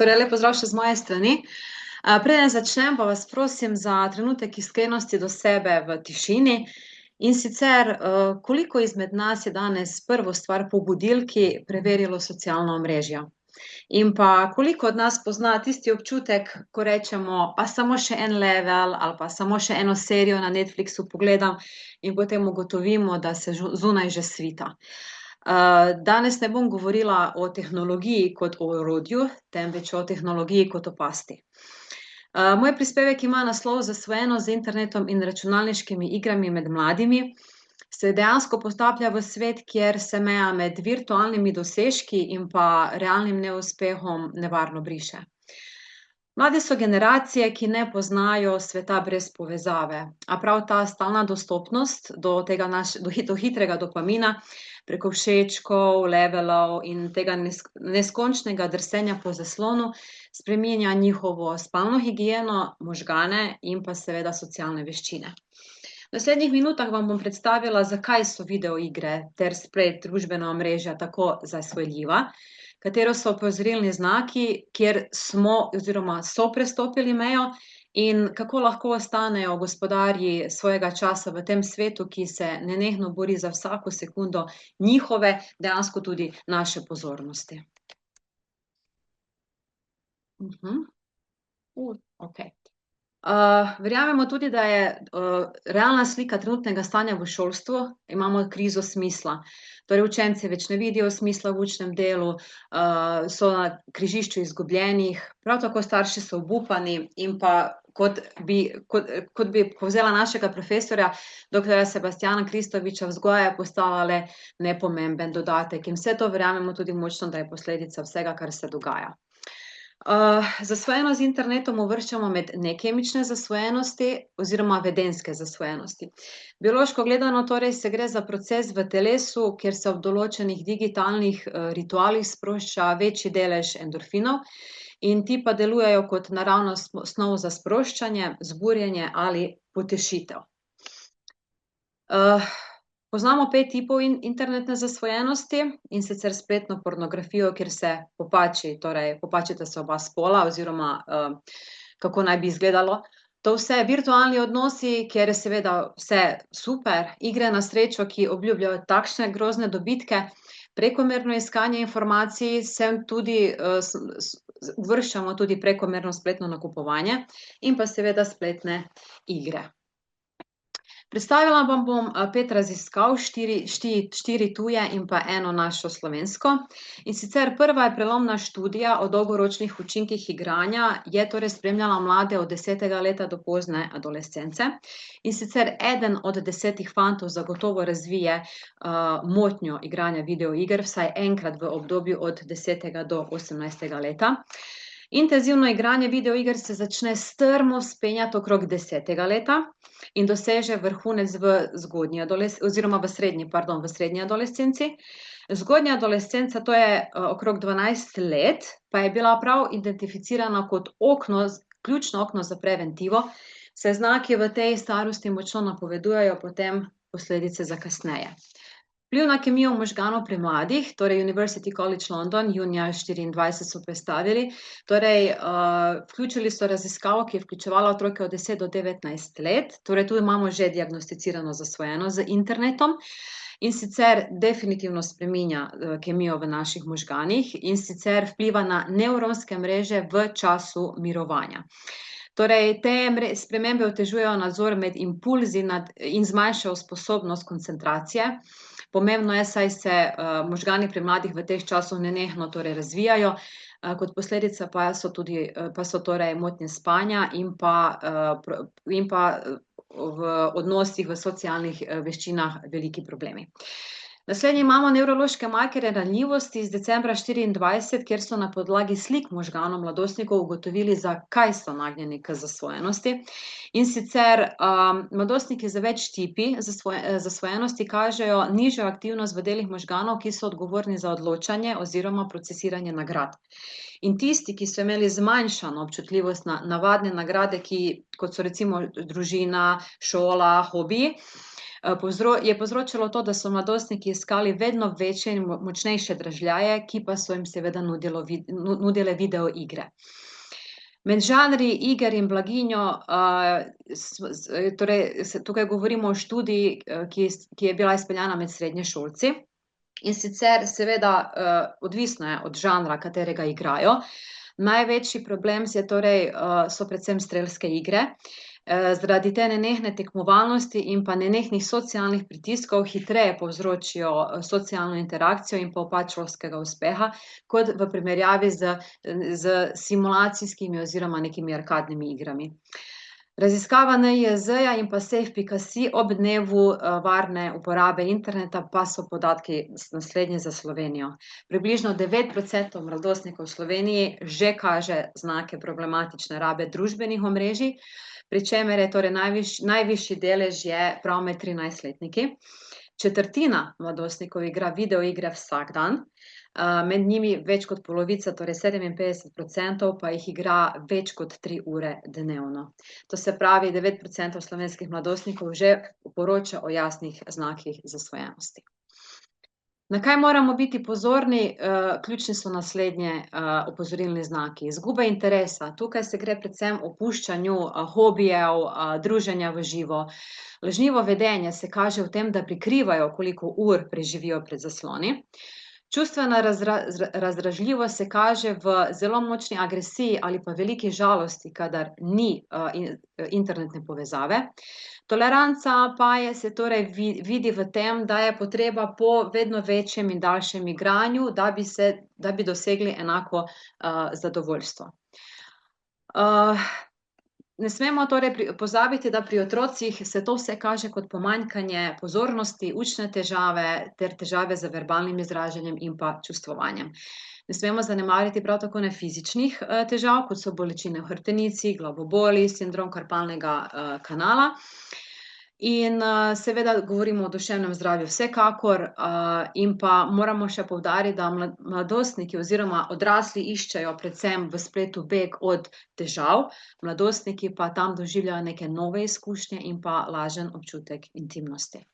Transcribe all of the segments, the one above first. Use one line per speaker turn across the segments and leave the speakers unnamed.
Torej, lep pozdrav še z moje strani. Preden začnem, pa vas prosim za trenutek iskrenosti do sebe v tišini. In sicer, koliko izmed nas je danes prvo stvar po budilki preverilo socialna omrežja? In pa koliko od nas pozna tisti občutek, ko rečemo, pa samo še en level ali pa samo še eno serijo na Netflixu pogledam in potem ugotovimo, da se zunaj že svita. Danes ne bom govorila o tehnologiji kot o orodju, temveč o tehnologiji kot o pasti. Moj prispevek ima naslov Zasvojenost z internetom in računalniškimi igrami med mladimi. Se dejansko postaplja v svet, kjer se meja med virtualnimi dosežki in pa realnim neuspehom nevarno briše. Mladi so generacije, ki ne poznajo sveta brez povezave, a prav ta stalna dostopnost do do hitrega dopamina preko všečkov, levelov in tega neskončnega drsenja po zaslonu spreminja njihovo spalno higieno, možgane in pa seveda socialne veščine. V naslednjih minutah vam bom predstavila, zakaj so videoigre ter splet družbena omrežja tako zasvojljiva, katero so opozorilni znaki, kjer smo oziroma so prestopili mejo in kako lahko ostanejo gospodarji svojega časa v tem svetu, ki se nenehno bori za vsako sekundo njihove, dejansko tudi naše pozornosti. Okej. Verjamemo tudi, da je realna slika trenutnega stanja v šolstvu, imamo krizo smisla. Torej učenci več ne vidijo smisla v učnem delu, so na križišču izgubljenih, prav tako starši so obupani in pa kot bi povzela našega profesorja, doktorja Sebastjana Kristoviča, vzgoja je postala le nepomemben dodatek in vse to verjamemo tudi močno, da je posledica vsega, kar se dogaja. Zasvojenost z internetom uvrščamo med nekemične zasvojenosti oziroma vedenjske zasvojenosti. Biološko gledano torej se gre za proces v telesu, kjer se ob določenih digitalnih ritualih sprošča večji delež endorfinov in ti pa delujejo kot naravna snov za sproščanje, vzburjenje ali potešitev. Poznamo 5 tipov internetne zasvojenosti, in sicer spletno pornografijo, kjer se popačita se oba spola oziroma kako naj bi izgledalo. To vse virtualni odnosi, kjer je seveda vse super, igre na srečo, ki obljubljajo takšne grozne dobitke, prekomerno iskanje informacij, sem tudi uvrščamo tudi prekomerno spletno nakupovanje in pa seveda spletne igre. Predstavila vam bom 5 raziskav, 4 tuje in pa eno našo slovensko. In sicer prva je prelomna študija o dolgoročnih učinkih igranja, je torej spremljala mlade od 10. leta do pozne adolescence. In sicer eden od 10 fantov zagotovo razvije motnjo igranja videoiger vsaj enkrat v obdobju od 10. do 18. leta. Intenzivno igranje videoiger se začne strmo vzpenjati okrog 10. leta in doseže vrhunec v srednji adolescenci. Zgodnja adolescenca, to je okrog 12 let, pa je bila prav identificirana kot ključno okno za preventivo, saj znaki v tej starosti močno napovedujejo potem posledice za kasneje. Vpliv na kemijo možganov pri mladih, torej University College London, junija 2024 so predstavili, torej vključili so raziskavo, ki je vključevala otroke od 10 do 19 let, torej tu imamo že diagnosticirano zasvojenost z internetom, in sicer definitivno spreminja kemijo v naših možganih in sicer vpliva na nevronske mreže v času mirovanja. Torej, te spremembe otežujejo nadzor med impulzi in zmanjšajo sposobnost koncentracije. Pomembno je, saj se možgani pri mladih v teh časih nenehno torej razvijajo, kot posledica pa so torej motnje spanja in pa v odnosih, v socialnih veščinah veliki problemi. Naslednji imamo nevrološke markerje ranljivosti iz decembra 2024, kjer so na podlagi slik možganov mladostnikov ugotovili, zakaj so nagnjeni k zasvojenosti. In sicer mladostniki z več tipi zasvojenosti kažejo nižjo aktivnost v delih možganov, ki so odgovorni za odločanje oziroma procesiranje nagrad. In tisti, ki so imeli zmanjšano občutljivost na navadne nagrade, kot so recimo družina, šola, hobiji, je povzročilo to, da so mladostniki iskali vedno večje in močnejše dražljaje, ki pa so jim seveda nudile video igre. Med žanri iger in blaginjo, torej tukaj govorimo o študiji, ki je bila izpeljana med srednješolci, in sicer seveda odvisno je od žanra, katerega igrajo. Največji problem so predvsem strelske igre. Zaradi te nenehne tekmovalnosti in pa nenehnih socialnih pritiskov hitreje povzročijo socialno interakcijo in pa upad šolskega uspeha, kot v primerjavi s simulacijskimi oziroma nekimi arkadnimi igrami. Raziskava NIJZ-ja in pa safe.si ob dnevu varne uporabe interneta pa so podatki naslednji za Slovenijo. Približno 9% mladostnikov v Sloveniji že kaže znake problematične rabe družbenih omrežij, pri čemer je torej najvišji delež je prav med 13-letniki. Četrtina mladostnikov igra videoigre vsak dan, med njimi več kot polovica, torej 57%, pa jih igra več kot 3 ure dnevno. To se pravi, 9% slovenskih mladostnikov že poroča o jasnih znakih zasvojenosti. Na kaj moramo biti pozorni? Ključni so naslednje opozorilni znaki. Izguba interesa. Tukaj se gre predvsem o opuščanju hobijev, druženja v živo. Lažnivo vedenje se kaže v tem, da prikrivajo, koliko ur preživijo pred zasloni. Čustvena razdražljivost se kaže v zelo močni agresiji ali pa veliki žalosti, kadar ni internetne povezave. Toleranca pa se torej vidi v tem, da je potreba po vedno večjem in daljšem igranju, da bi dosegli enako zadovoljstvo. Ne smemo torej pozabiti, da pri otrocih se to vse kaže kot pomanjkanje pozornosti, učne težave ter težave z verbalnim izražanjem in pa čustvovanjem. Ne smemo zanemariti prav tako ne fizičnih težav, kot so bolečine v hrbtenici, glavoboli, sindrom karpalnega kanala. In seveda govorimo o duševnem zdravju vsekakor, in pa moramo še poudariti, da mladostniki oziroma odrasli iščejo predvsem v spletu beg od težav, mladostniki pa tam doživljajo neke nove izkušnje in pa lažen občutek intimnosti.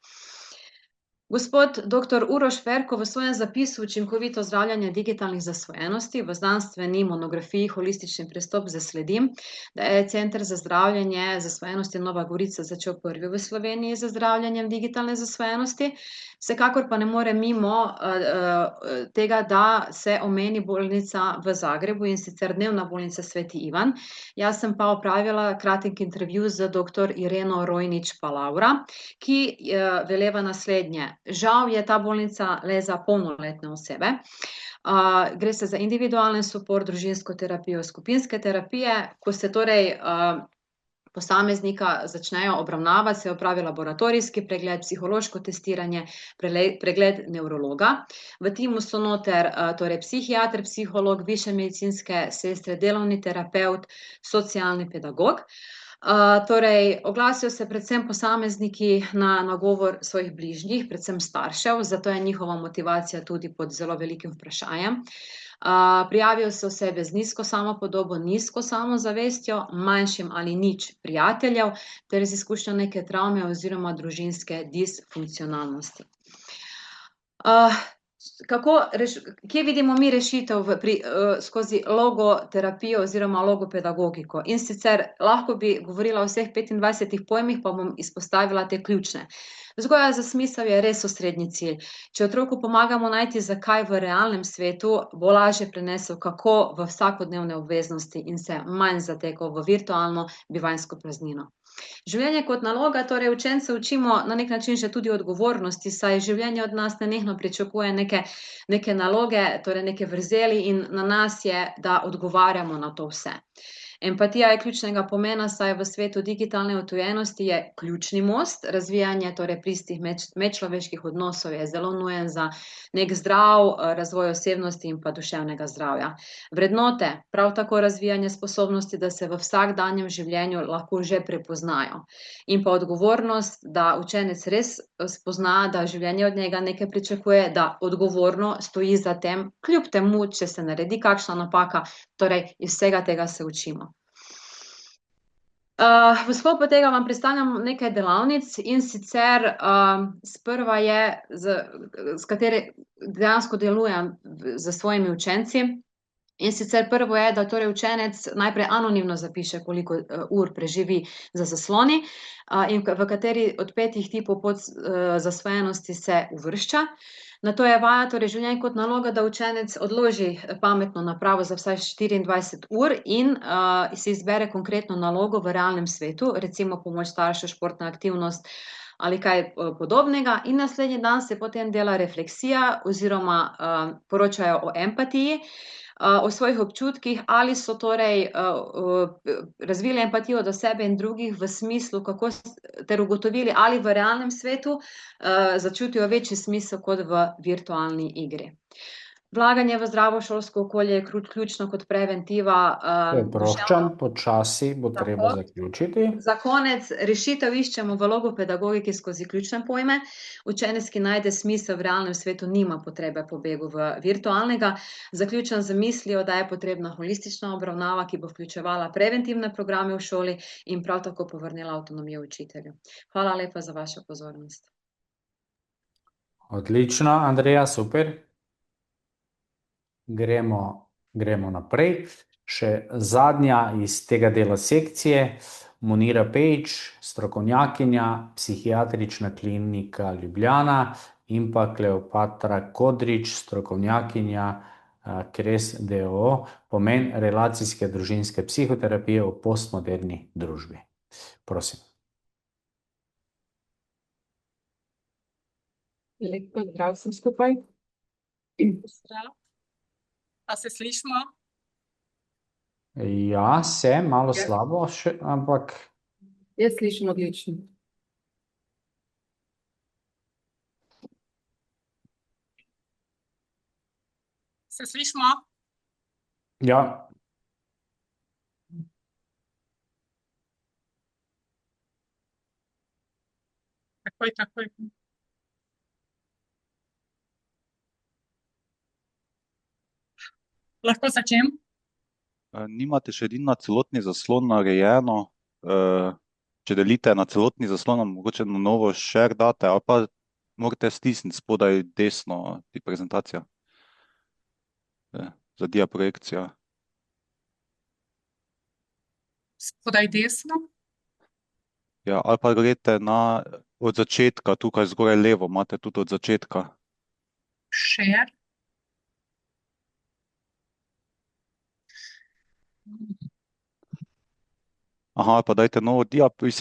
Gospod dr. Uroš Ferko v svojem zapisu Učinkovito zdravljenje digitalnih zasvojenosti v znanstveni monografiji Holistični pristop zasledim, da je Center za zdravljenje zasvojenosti Nova Gorica začel prvi v Sloveniji z zdravljenjem digitalne zasvojenosti. Vsekakor pa ne more mimo tega, da se omeni bolnica v Zagrebu, in sicer dnevna bolnica Sveti Ivan. Jaz sem pa opravila kratek intervju z dr. Ireno Rojnič-Palavra, ki veleva naslednje. Žal je ta bolnica le za polnoletne osebe. Gre se za individualni suport, družinsko terapijo, skupinske terapije. Ko se torej posameznika začnejo obravnavati, se opravi laboratorijski pregled, psihološko testiranje, pregled nevrologa. V timu so noter torej psihiater, psiholog, višje medicinske sestre, delovni terapevt, socialni pedagog. Torej, oglasijo se predvsem posamezniki na nagovor svojih bližnjih, predvsem staršev, zato je njihova motivacija tudi pod zelo velikim vprašajem. Prijavijo se osebe z nizko samopodobo, nizko samozavestjo, manjšim ali nič prijateljev ter z izkušnjo neke travme oziroma družinske disfunkcionalnosti. Kje vidimo mi rešitev skozi logoterapijo oziroma logopedagogiko? In sicer lahko bi govorila o vseh 25 pojmih, pa bom izpostavila te ključne. Vzgoja za smisel je res osrednji cilj. Če otroku pomagamo najti, zakaj v realnem svetu, bo lažje prenesel kako v vsakodnevne obveznosti in se manj zatekal v virtualno bivanjsko praznino. Življenje kot naloga, torej učence učimo na nek način že tudi odgovornosti, saj življenje od nas nenehno pričakuje neke naloge, torej neke vrzeli, in na nas je, da odgovarjamo na to vse. Empatija je ključnega pomena, saj v svetu digitalne odtujenosti je ključni most. Razvijanje torej pristih medčloveških odnosov je zelo nujen za nek zdrav razvoj osebnosti in pa duševnega zdravja. Vrednote, prav tako razvijanje sposobnosti, da se v vsakdanjem življenju lahko že prepoznajo. In pa odgovornost, da učenec res spozna, da življenje od njega nekaj pričakuje, da odgovorno stoji za tem, kljub temu, če se naredi kakšna napaka, torej iz vsega tega se učimo. V sklopu tega vam predstavljam nekaj delavnic in sicer sprva je, s kateri dejansko delujem z svojimi učenci. In sicer prvo je, da torej učenec najprej anonimno zapiše, koliko ur preživi za zasloni in v kateri od 5 tipov zasvojenosti se uvršča. Nato je vaja, torej življenje kot naloga, da učenec odloži pametno napravo za vsaj 24 ur in si izbere konkretno nalogo v realnem svetu, recimo pomoč staršev, športna aktivnost ali kaj podobnega. In naslednji dan se potem dela refleksija oziroma poročajo o empatiji, o svojih občutkih, ali so torej razvili empatijo do sebe in drugih v smislu, kako ter ugotovili, ali v realnem svetu začutijo večji smisel kot v virtualni igri. Vlaganje v zdravo šolsko okolje je ključno kot preventiva.
Proščam, počasi bo treba zaključiti.
Za konec, rešitev iščemo v logopedagogiki skozi ključne pojme. Učenec, ki najde smisel v realnem svetu, nima potrebe po begu v virtualnega. Zaključam z mislijo, da je potrebna holistična obravnava, ki bo vključevala preventivne programe v šoli in prav tako povrnila avtonomijo učitelju. Hvala lepa za vašo pozornost.
Odlično, Andreja, super. Gremo naprej. Še zadnja iz tega dela sekcije, Monira Pejč, strokovnjakinja, psihiatrična klinika Ljubljana, in pa Kleopatra Kodrič, strokovnjakinja Kres d.o.o., pomen relacijske družinske psihoterapije v postmoderni družbi. Prosim.
Lep pozdrav vsem skupaj. Pozdrav. A se slišimo?
Ja, se, malo slabo še, ampak...
Jaz slišim odlično. Se slišimo?
Ja.
Takoj. Lahko začnem?
Nimate še edino na celotni zaslon narejeno, če delite na celotni zaslon, mogoče na novo share date, ali pa morate stisniti spodaj desno ti prezentacijo za diaprojekcijo.
Spodaj desno?
Ja, ali pa greste od začetka, tukaj zgoraj levo, imate tudi od začetka.
Share.
Aha, pa dajte novo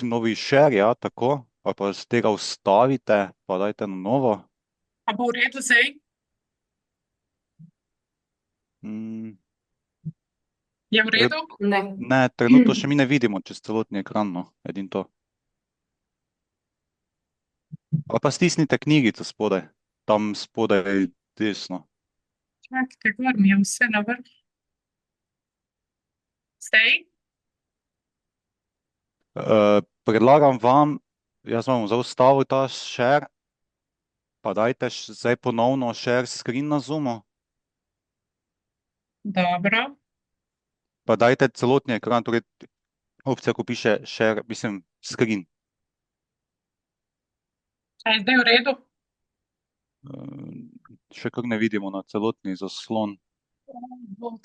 novi share, ja, tako, ali pa z tega ustavite, pa dajte na novo.
A bo v redu zdaj? Je v redu?
Ne, trenutno še mi ne vidimo čez celotni ekran, no, edino to. Ali pa stisnite knjigico spodaj, tam spodaj desno.
Čakajte, gor mi je vse na vrh. Zdaj?
Predlagam vam, jaz vam zaustavil ta share, pa dajte zdaj ponovno share screen na Zoomu.
Dobro.
Pa dajte celotni ekran, torej opcija, ko piše share, mislim, screen.
A je zdaj v redu?
Še kar ne vidimo na celotni zaslon.
Bog.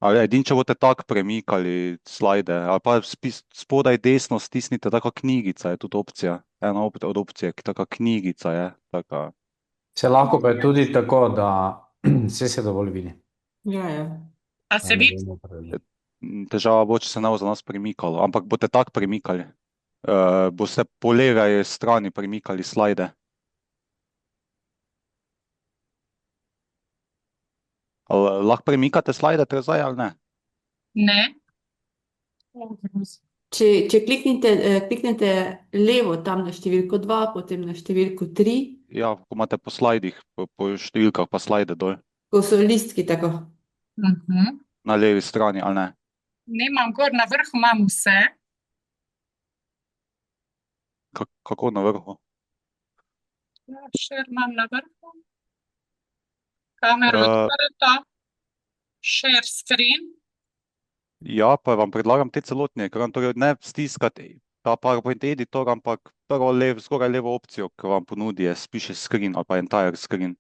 Ali edin, če boste tako premikali slajde, ali pa spodaj desno stisnite taka knjigica, je tudi opcija. Ena od opcije, taka knjigica je. Taka.
Se lahko pa je tudi tako, da se dovolj vidi.
Ja.
A se vidi?
Težava bo, če se ne bo za nas premikalo, ampak boste tako premikali. Boste po levi strani premikali slajde. Lahko premikate slajde trezaj ali ne?
Ne.
Če kliknete levo tam na številko 2, potem na številko 3.
Ja, ko imate po slajdih, po številkah pa slajde dol.
Ko so listki tako.
Na levi strani ali ne?
Nimam gor, na vrhu imam vse.
Kako na vrhu?
Ja, share imam na vrhu. Kamera odprta. Share screen.
Ja, pa vam predlagam te celotni ekran, torej ne stiskati ta PowerPoint editor, ampak prvo zgoraj levo opcijo, ki vam ponudi, piše screen ali pa entire screen.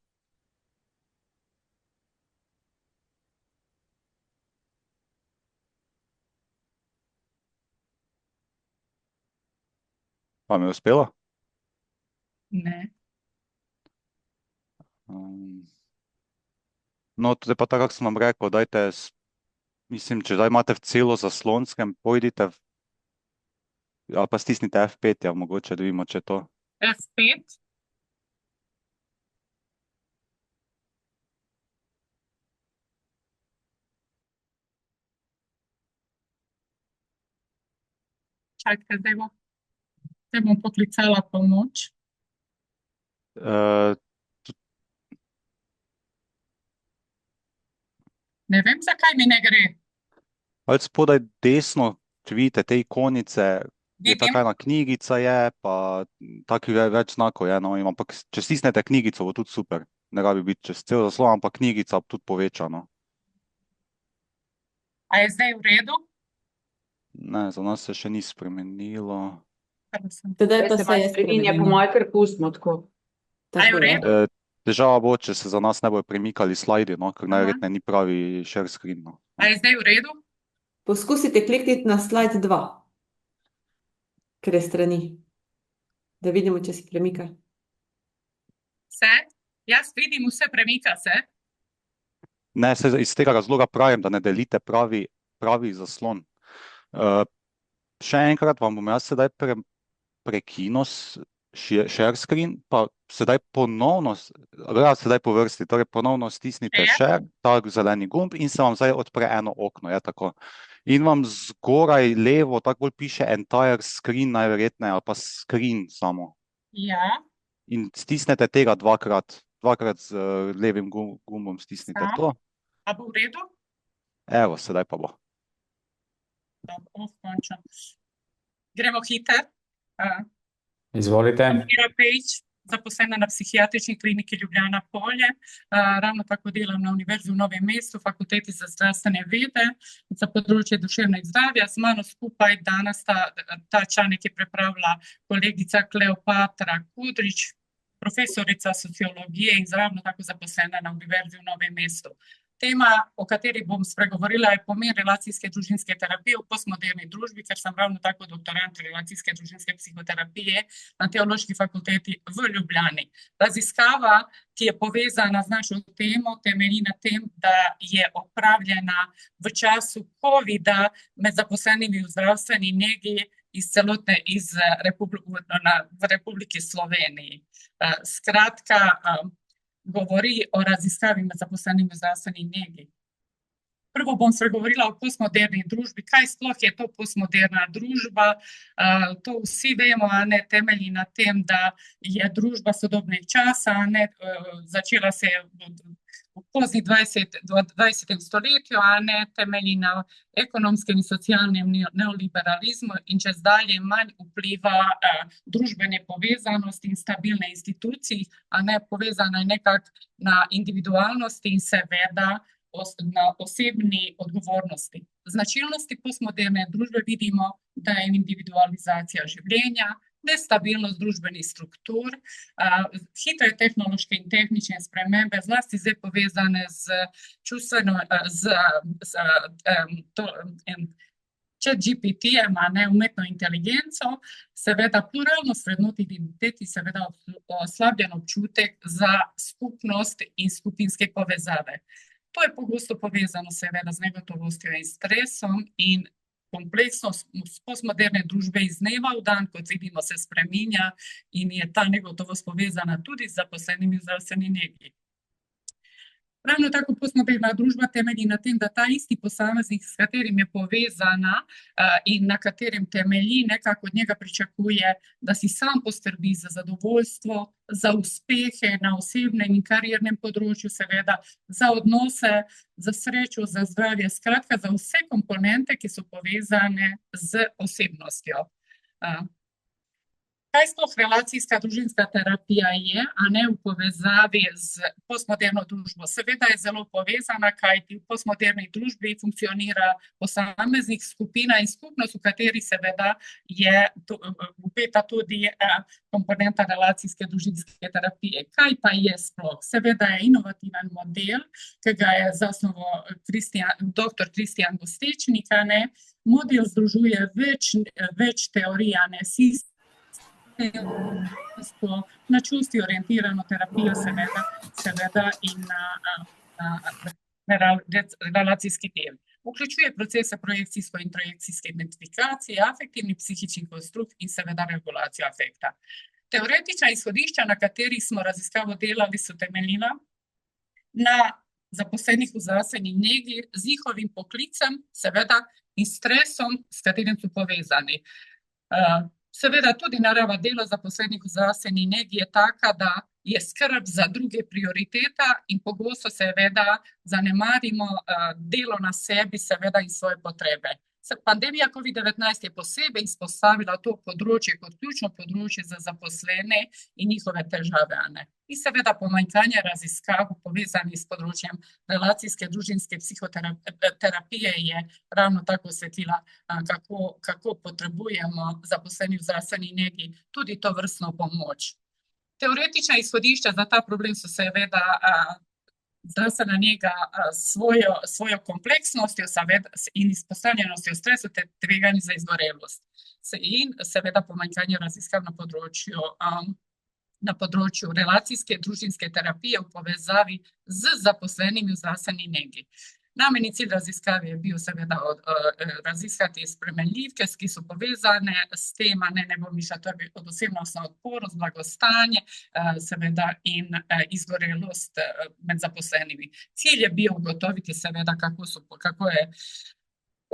Vam je uspelo?
Ne.
No, tudi pa tako, kako sem vam rekel, dajte, mislim, če zdaj imate v celo zaslonskem, pojdite ali pa stisnite F5, ja, mogoče, da vidimo, če je to.
F5. Čakajte, zdaj bom poklicala pomoč. Ne vem, zakaj mi ne gre.
Ali spodaj desno, če vidite te ikonice, je
Vidim.
taka ena knjigica je, pa takih več znakov je, no, ampak če stisnete knjigico, bo tudi super. Ne rabi biti čez cel zaslon, ampak knjigica tudi poveča, no.
A je zdaj v redu?
Ne, za nas se še ni spremenilo.
Sedaj pa
Se
se
malo
je
spreminja, po
spremenilo.
moje kar pustimo tako.
A je
Tako
v
je.
redu?
Težava bo, če se za nas ne bojo premikali slajdi, no, ker
Aha.
najverjetneje ni pravi share screen, no.
A je zdaj v redu?
Poskusite klikniti na slajd 2, ker je strani. Da vidimo, če se premika.
Se? Jaz vidim vse, premika se.
Ne, se iz tega razloga pravim, da ne delite pravi zaslon. Še enkrat vam bom jaz sedaj prekinil share screen, pa sedaj ponovno, sedaj po vrsti, torej ponovno stisnite share, ta zeleni gumb in se vam zdaj odpre eno okno, je tako. In vam zgoraj levo, tako bolj piše entire screen najverjetneje, ali pa screen samo.
Ja.
In stisnete tega dvakrat z levim gumbom stisnite to.
A bo v redu?
Evo, sedaj pa bo.
Dobro, končam. Gremo hiter.
Izvolite.
Mira Pejč, zaposlena na Psihiatrični kliniki Ljubljana Polje. Ravno tako delam na Univerzi v Novem mestu, Fakulteti za zdravstvene vede, za področje duševnega zdravja. Z mano skupaj danes ta članek je pripravila kolegica Kleopatra Kudrič, profesorica sociologije in ravno tako zaposlena na Univerzi v Novem mestu. Tema, o kateri bom spregovorila, je pomen relacijske družinske terapije v postmoderni družbi, ker sem ravno tako doktorant relacijske družinske psihoterapije na Teološki fakulteti v Ljubljani. Raziskava, ki je povezana z našo temo, temelji na tem, da je opravljena v času COVID-a med zaposlenimi v zdravstveni negi v Republiki Sloveniji. Skratka, govori o raziskavi med zaposlenimi v zdravstveni negi. Prvo bom spregovorila o postmoderni družbi. Kaj sploh je to postmoderna družba? To vsi vemo, a ne, temelji na tem, da je družba sodobnega časa, a ne, začela se je v pozni 20. stoletju, a ne, temelji na ekonomskem in socialnem neoliberalizmu in čez dalje manj vpliva družbene povezanosti in stabilne institucij, a ne, povezana je nekako na individualnosti in seveda na osebni odgovornosti. Značilnosti postmoderne družbe vidimo, da je individualizacija življenja, nestabilnost družbenih struktur, hitre tehnološke in tehnične spremembe, zlasti zdaj povezane z čustveno, ChatGPT-jem, umetno inteligenco, seveda pluralnost vrednot identiteti, seveda oslabljen občutek za skupnost in skupinske povezave. To je pogosto povezano seveda z negotovostjo in stresom in kompleksnost postmoderne družbe iz dneva v dan, kot vidimo, se spreminja in je ta negotovost povezana tudi z zaposlenimi v zdravstveni negi. Ravno tako postmoderna družba temelji na tem, da ta isti posameznik, s katerim je povezana in na katerem temelji, nekako od njega pričakuje, da si sam poskrbi za zadovoljstvo, za uspehe na osebnem in kariernem področju, seveda za odnose, za srečo, za zdravje, skratka za vse komponente, ki so povezane z osebnostjo. Kaj sploh relacijska družinska terapija je, a ne v povezavi z postmoderno družbo? Seveda je zelo povezana, kajti v postmoderni družbi funkcionira posameznik, skupina in skupnost, v kateri seveda je vpeta tudi komponenta relacijske družinske terapije. Kaj pa je sploh? Seveda je inovativen model, ki ga je zasnoval dr. Kristjan Gostečnik. Model združuje več teorij, na čusti orientirano terapijo seveda in na relacijski del. Vključuje procese projekcijsko in projekcijske identifikacije, afektivni psihični konstrukt in seveda regulacijo afekta. Teoretična izhodišča, na katerih smo raziskavo delali, so temeljila na zaposlenih v zdravstveni negi z njihovim poklicem, seveda, in stresom, s katerim so povezani. Seveda tudi narava dela zaposlenih v zdravstveni negi je taka, da je skrb za druge prioriteta in pogosto seveda zanemarimo delo na sebi seveda in svoje potrebe. Pandemija COVID-19 je posebej izpostavila to področje kot ključno področje za zaposlene in njihove težave. In seveda pomanjkanje raziskav povezanih s področjem relacijske družinske psihoterapije je ravno tako osvetlila, kako potrebujemo zaposleni v zdravstveni negi tudi to vrstno pomoč. Teoretična izhodišča za ta problem so seveda zdravstvena nega svojo kompleksnostjo in izpostavljenostjo stresu ter tveganju za izgorelost. In seveda pomanjkanje raziskav na področju relacijske družinske terapije v povezavi z zaposlenimi v zdravstveni negi. Nameni cilj raziskave je bil seveda raziskati spremenljivke, ki so povezane s tem, ne bom mišla, to je osebnostna odpornost, blagostanje, seveda in izgorelost med zaposlenimi. Cilj je bil ugotoviti seveda, kako je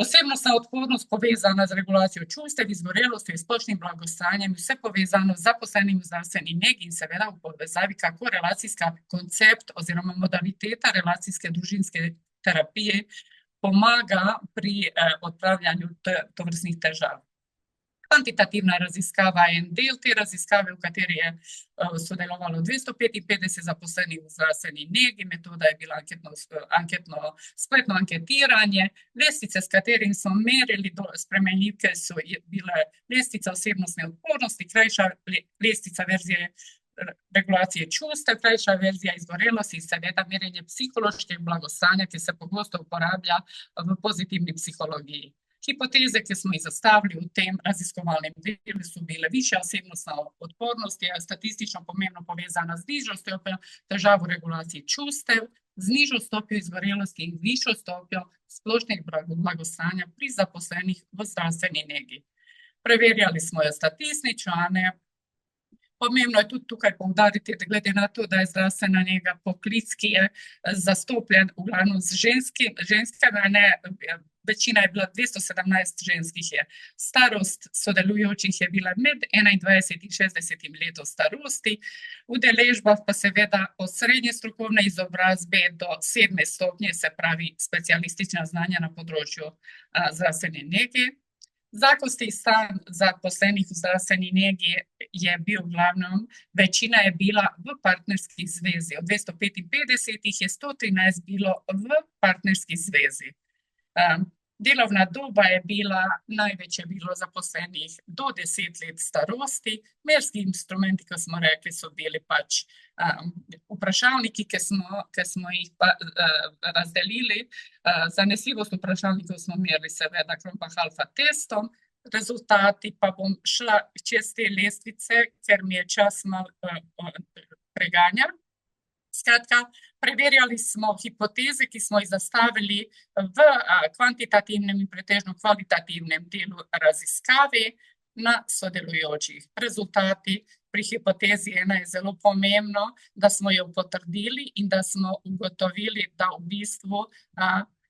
osebnostna odpornost povezana z regulacijo čustev, izgorelostjo in splošnim blagostanjem, vse povezano z zaposlenimi v zdravstveni negi in seveda v povezavi, kako relacijska koncept oziroma modaliteta relacijske družinske terapije pomaga pri odpravljanju tovrstnih težav. Kvantitativna raziskava je en del te raziskave, v kateri je sodelovalo 255 zaposlenih v zdravstveni negi. Metoda je bila spletno anketiranje. Lestvice, s katerim smo merili spremenljivke, so bile lestvica osebnostne odpornosti, krajša lestvica verzije regulacije čustev, krajša verzija izgorelosti in seveda merjenje psihološkega blagostanja, ki se pogosto uporablja v pozitivni psihologiji. Hipoteze, ki smo jih zastavili v tem raziskovalnem delu, so bile višja osebnostna odpornost, je statistično pomembno povezana z nižjo stopnjo težav v regulaciji čustev, z nižjo stopnjo izgorelosti in višjo stopnjo splošnega blagostanja pri zaposlenih v zdravstveni negi. Preverjali smo jo statistično, Pomembno je tudi tukaj poudariti, da glede na to, da je zdravstvena nega poklic, ki je zastopljen v glavnem z ženskami, večina je bila 217 ženskih je. Starost sodelujočih je bila med 21 in 60 letom starosti, udeležba pa seveda od srednje strokovne izobrazbe do 7. stopnje, se pravi specialistična znanja na področju zdravstvene nege. Zakonski stan zaposlenih v zdravstveni negi je bil v glavnem, večina je bila v partnerski zvezi. Od 255 je 113 bilo v partnerski zvezi. Delovna doba je bila, največ je bilo zaposlenih do 10 let starosti. Merski instrumenti, kot smo rekli, so bili pač vprašalniki, ki smo jih razdelili. Zanesljivost vprašalnikov smo merili seveda Krompa-Halfa testom. Rezultati pa bom šla čez te lestvice, ker mi je čas malo preganja. Skratka, preverjali smo hipoteze, ki smo jih zastavili v kvantitativnem in pretežno kvalitativnem delu raziskave na sodelujočih. Rezultati pri hipotezi 1 je zelo pomembno, da smo jo potrdili in da smo ugotovili, da v bistvu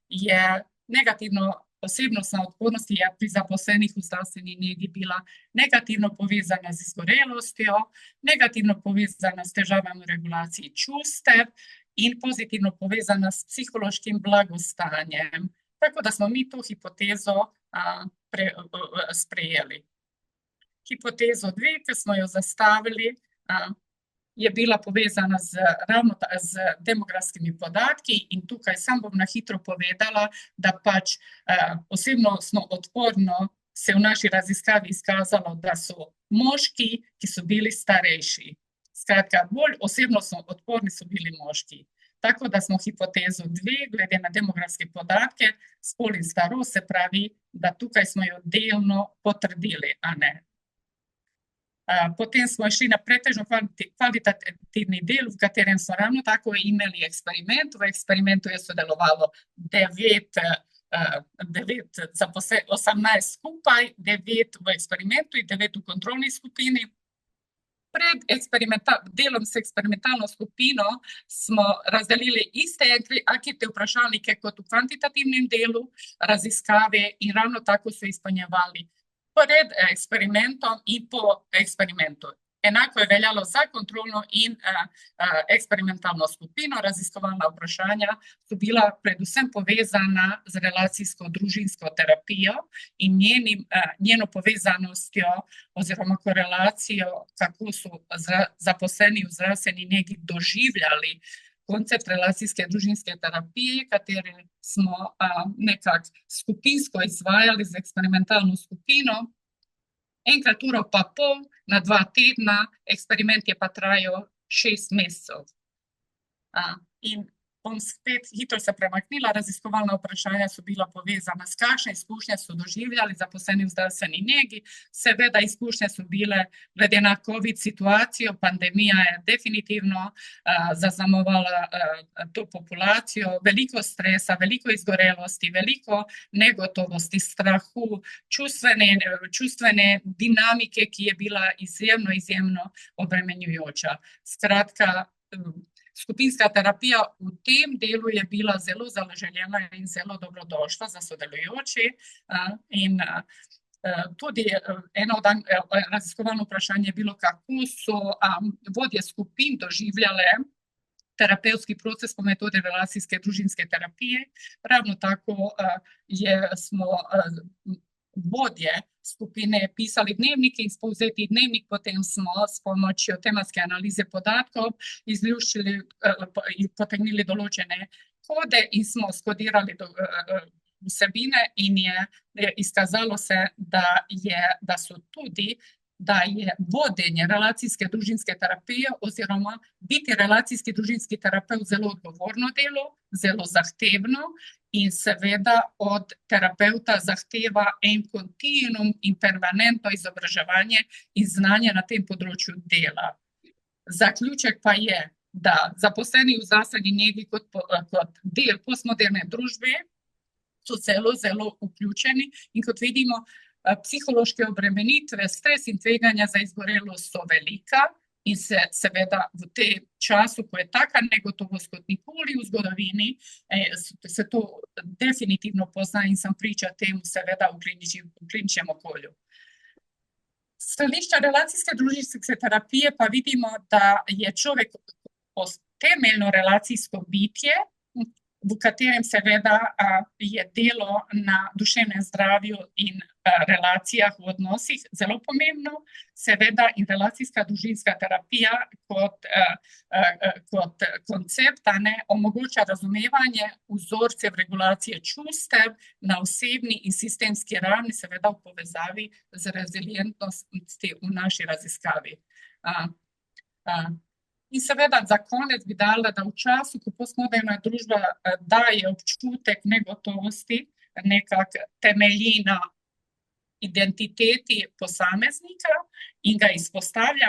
je negativno osebnostna odpornost je pri zaposlenih v zdravstveni negi bila negativno povezana z izgorelostjo, negativno povezana s težavami v regulaciji čustev in pozitivno povezana s psihološkim blagostanjem. Tako da smo mi to hipotezo sprejeli. Hipotezo 2, ki smo jo zastavili, je bila povezana z demografskimi podatki in tukaj sam bom na hitro povedala, da pač osebnostno odporno se v naši raziskavi izkazalo, da so moški, ki so bili starejši. Skratka, bolj osebnostno odporni so bili moški. Tako da smo hipotezo 2, glede na demografske podatke, spol in starost, se pravi, da tukaj smo jo delno potrdili, a ne. Potem smo šli na pretežno kvalitativni del, v katerem smo ravno tako imeli eksperiment. V eksperimentu je sodelovalo 18 skupaj, 9 v eksperimentu in 9 v kontrolni skupini. Pred delom s eksperimentalno skupino smo razdelili iste anketne vprašalnike kot v kvantitativnem delu raziskave in ravno tako so izpolnjevali pred eksperimentom in po eksperimentu. Enako je veljalo za kontrolno in eksperimentalno skupino. Raziskovalna vprašanja so bila predvsem povezana z relacijsko družinsko terapijo in njeno povezanostjo oziroma korelacijo, kako so zaposleni v zdravstveni negi doživljali koncept relacijske družinske terapije, kateri smo nekako skupinsko izvajali z eksperimentalno skupino. Enkrat uro pa pol na 2 tedna, eksperiment je pa trajal 6 mesecev. In bom spet hitro se premaknila, raziskovalna vprašanja so bila povezana s kakšne izkušnje so doživljali zaposleni v zdravstveni negi. Seveda izkušnje so bile glede na COVID situacijo, pandemija je definitivno zaznamovala to populacijo, veliko stresa, veliko izgorelosti, veliko negotovosti, strahu, čustvene dinamike, ki je bila izjemno obremenjujoča. Skratka, skupinska terapija v tem delu je bila zelo zaželena in zelo dobrodošla za sodelujoči. In tudi eno raziskovalno vprašanje je bilo, kako so vodje skupin doživljale terapevtski proces po metodi relacijske družinske terapije. Ravno tako smo vodje skupine pisali dnevnike in povzeti dnevnik, potem smo s pomočjo tematske analize podatkov izluščili in potegnili določene kode in smo skodirali vsebine in je izkazalo se, da je vodenje relacijske družinske terapije oziroma biti relacijski družinski terapevt zelo odgovorno delo, zelo zahtevno in seveda od terapevta zahteva en kontinuum in permanentno izobraževanje in znanje na tem področju dela. Zaključek pa je, da zaposleni v zdravstveni negi kot del postmoderne družbe so zelo vključeni in kot vidimo, psihološke obremenitve, stres in tveganja za izgorelost so velika in se seveda v tem času, ko je taka negotovost kot nikoli v zgodovini, se to definitivno pozna in sem priča temu seveda v kliničnem okolju. S stališča relacijske družinske terapije pa vidimo, da je človek temeljno relacijsko bitje, v katerem seveda je delo na duševnem zdravju in relacijah v odnosih zelo pomembno. Seveda in relacijska družinska terapija kot koncept omogoča razumevanje vzorcev regulacije čustev na osebni in sistemski ravni, seveda v povezavi z rezilientnostjo v naši raziskavi. In seveda za konec bi dala, da v času, ko postmoderna družba daje občutek negotovosti, nekako temelji na identiteti posameznika in ga izpostavlja,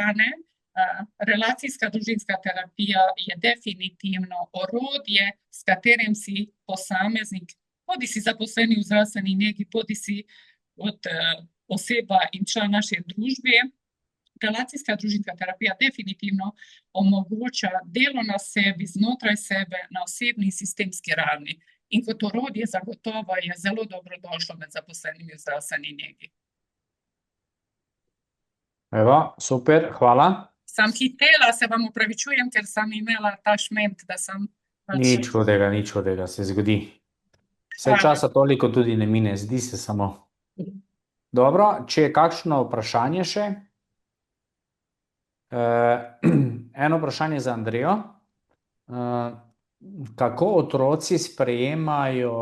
relacijska družinska terapija je definitivno orodje, s katerim si posameznik, bodisi zaposleni v zdravstveni negi, bodisi od oseba in član naše družbe, relacijska družinska terapija definitivno omogoča delo na sebi, znotraj sebe, na osebni in sistemski ravni. In kot orodje zagotovo je zelo dobrodošlo med zaposlenimi v zdravstveni negi.
Evo, super, hvala.
Sem hitela, se vam opravičujem, ker sem imela ta šment, da sem...
Nič hudega, se zgodi. Vse
Hvala.
časa toliko tudi ne mine, zdi se samo. Dobro, če je kakšno vprašanje še? Eno vprašanje za Andrejo. Kako otroci sprejemajo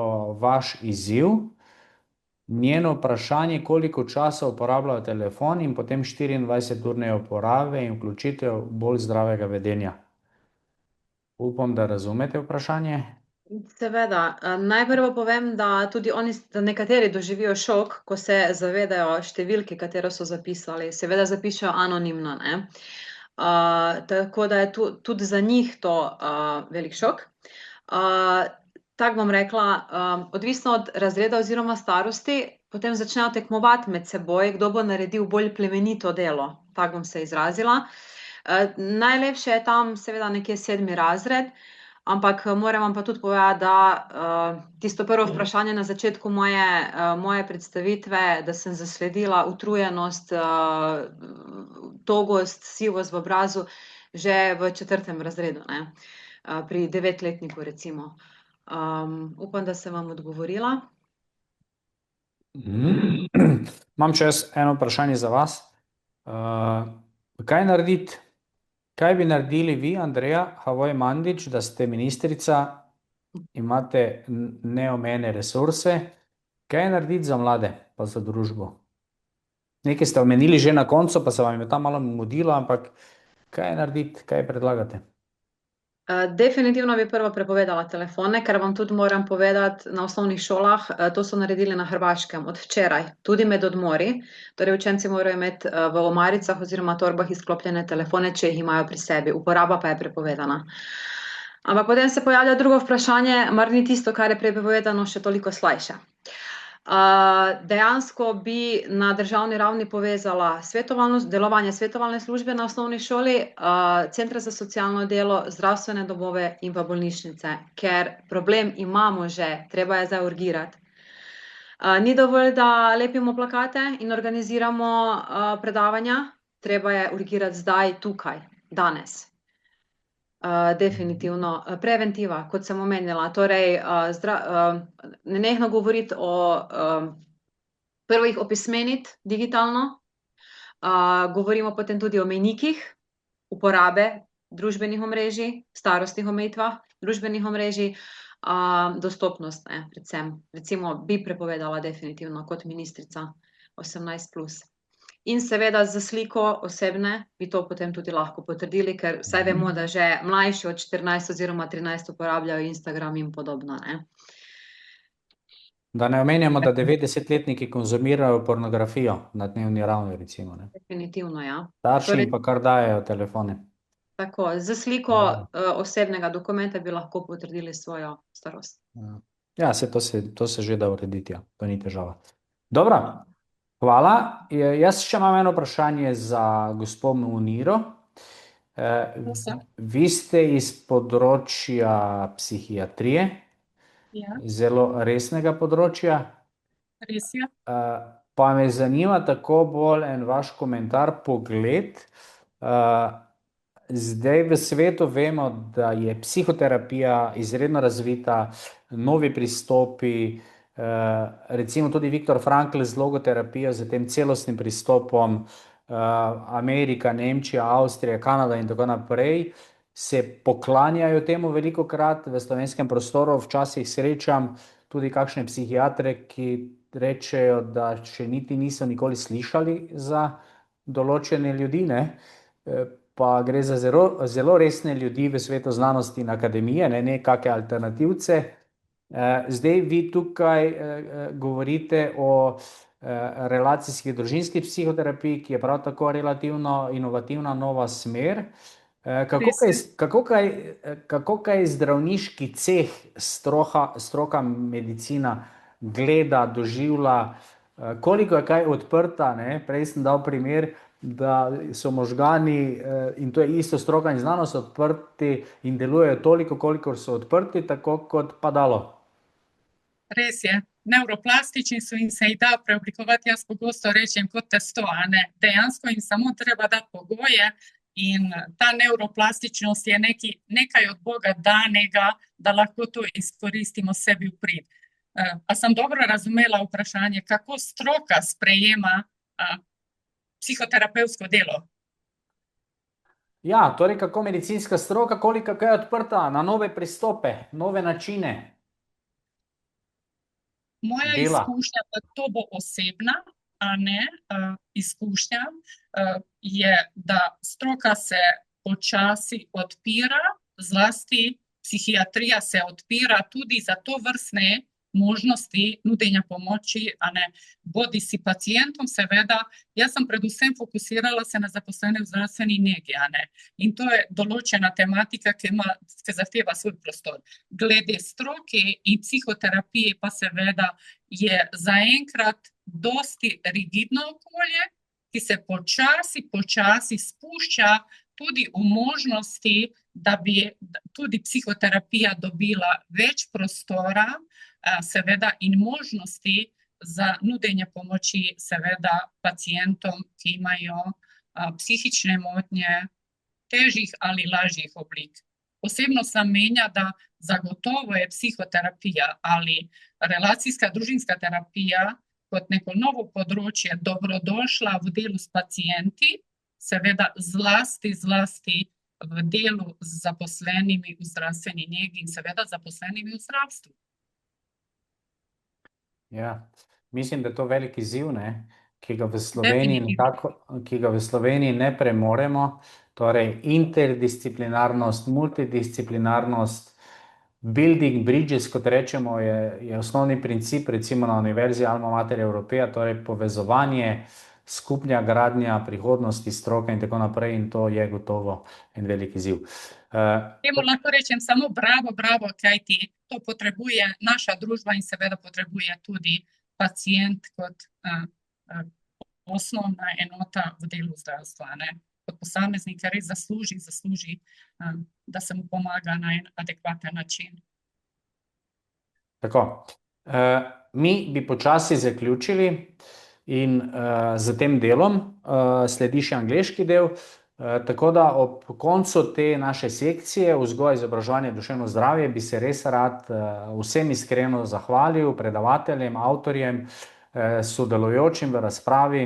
vaš izziv? Njeno vprašanje, koliko časa uporabljajo telefon in potem 24-urne uporabe in vključitev bolj zdravega vedenja. Upam, da razumete vprašanje.
Seveda, najprej povem, da tudi da nekateri doživijo šok, ko se zavedajo številke, katero so zapisali. Seveda zapišejo anonimno, ne. Tako da je tudi za njih to velik šok. Tako bom rekla, odvisno od razreda oziroma starosti, potem začnejo tekmovati med seboj, kdo bo naredil bolj plemenito delo. Tako bom se izrazila. Najlepše je tam seveda nekje 7. razred, ampak moram vam pa tudi povedati, da tisto prvo vprašanje na začetku moje predstavitve, da sem zasledila utrujenost, togost, sivost v obrazu že v 4. razredu, ne, pri 9-letniku recimo. Upam, da sem vam odgovorila.
Imam še jaz eno vprašanje za vas. Kaj narediti? Kaj bi naredili vi, Andreja Havoj Mandić, da ste ministrica, imate neomejene resurse? Kaj narediti za mlade pa za družbo? Nekaj ste omenili že na koncu, pa se vam je tam malo mudilo, ampak kaj narediti, kaj predlagate?
Definitivno bi prvo prepovedala telefone, ker vam tudi moram povedati, na osnovnih šolah, to so naredili na Hrvaškem od včeraj, tudi med odmori. Torej učenci morajo imeti v omaricah oziroma torbah izklopljene telefone, če jih imajo pri sebi, uporaba pa je prepovedana. Ampak potem se pojavlja drugo vprašanje, mar ni tisto, kar je prej povedano, še toliko slajše. Dejansko bi na državni ravni povezala delovanje svetovalne službe na osnovni šoli, centra za socialno delo, zdravstvene domove in pa bolnišnice, ker problem imamo že, treba je zdaj urgirati. Ni dovolj, da lepimo plakate in organiziramo predavanja, treba je urgirati zdaj, tukaj, danes. Definitivno. Preventiva, kot sem omenila, torej nenehno govoriti prvo jih opismeniti digitalno, govorimo potem tudi o mejnikih uporabe družbenih omrežij, starostnih omejitvah družbenih omrežij, dostopnost, predvsem. Recimo bi prepovedala definitivno kot ministrica 18+. In seveda za sliko osebne bi to potem tudi lahko potrdili, ker vsaj vemo, da že mlajši od 14 oziroma 13 uporabljajo Instagram in podobno, ne.
Da ne omenjamo, da 90-letniki konzumirajo pornografijo na dnevni ravni, recimo, ne.
Definitivno, ja.
Starši jim pa kar dajejo telefone.
Tako, za sliko osebnega dokumenta bi lahko potrdili svojo starost.
Ja, to se že da urediti, ja. To ni težava. Dobro. Hvala. Jaz še imam eno vprašanje za gospo Muniro. Vi ste iz področja psihiatrije, zelo resnega področja.
Res je.
Pa me zanima tako bolj en vaš komentar, pogled. Zdaj v svetu vemo, da je psihoterapija izredno razvita, novi pristopi, recimo tudi Viktor Frankl z logoterapijo, z tem celostnim pristopom, Amerika, Nemčija, Avstrija, Kanada in tako naprej, se poklanjajo temu velikokrat v slovenskem prostoru. Včasih srečam tudi kakšne psihiatre, ki rečejo, da še niti niso nikoli slišali za določene ljudi, ne? Pa gre za zelo resne ljudi v svetu znanosti in akademije, ne kakšne alternativce. Zdaj vi tukaj govorite o relacijski družinski psihoterapiji, ki je prav tako relativno inovativna nova smer. Kako kaj zdravniški ceh, stroka medicina gleda, doživlja, koliko je kaj odprta, ne? Prej sem dal primer, da so možgani, in to je isto stroka in znanost, odprti in delujejo toliko, kolikor so odprti, tako kot padalo.
Res je, nevroplastični so in se jih da preoblikovati, jaz pogosto rečem kot testo, a ne, dejansko jim samo treba dati pogoje in ta nevroplastičnost je nekaj od Boga danega, da lahko to izkoristimo sebi v prid. A sem dobro razumela vprašanje, kako stroka sprejema psihoterapevtsko delo?
Ja, torej kako medicinska stroka, koliko je odprta na nove pristope, nove načine
Moja
dela.
izkušnja, da to bo osebna, a ne izkušnja, je, da stroka se počasi odpira, zlasti psihiatrija se odpira tudi za tovrstne možnosti nudenja pomoči, a ne, bodisi pacientom, seveda. Jaz sem predvsem fokusirala se na zaposlene v zdravstveni negi, a ne. In to je določena tematika, ki zahteva svoj prostor. Glede stroke in psihoterapije pa seveda je zaenkrat dosti rigidno okolje, ki se počasi spušča tudi v možnosti, da bi tudi psihoterapija dobila več prostora, seveda, in možnosti za nudenje pomoči, seveda, pacientom, ki imajo psihične motnje težjih ali lažjih oblik. Osebno sem menja, da zagotovo je psihoterapija ali relacijska družinska terapija kot neko novo področje dobrodošla v delu s pacienti, seveda zlasti v delu z zaposlenimi v zdravstveni negi in seveda zaposlenimi v zdravstvu.
Ja, mislim, da je to velik izziv, ki ga v Sloveniji ne premoremo. Torej, interdisciplinarnost, multidisciplinarnost, building bridges, kot rečemo, je osnovni princip, recimo na Univerzi Alma Mater Europeja, torej povezovanje, skupnja gradnja prihodnosti, stroke in tako naprej, in to je gotovo en velik izziv.
Temu lahko rečem samo bravo, kajti to potrebuje naša družba in seveda potrebuje tudi pacient kot osnovna enota v delu zdravstva, ne. Kot posameznik res zasluži, da se mu pomaga na en adekvaten način.
Tako, mi bi počasi zaključili in z tem delom sledi še angleški del, tako da ob koncu te naše sekcije vzgoja, izobraževanje, duševno zdravje bi se res rad vsem iskreno zahvalil, predavateljem, avtorjem, sodelujočim v razpravi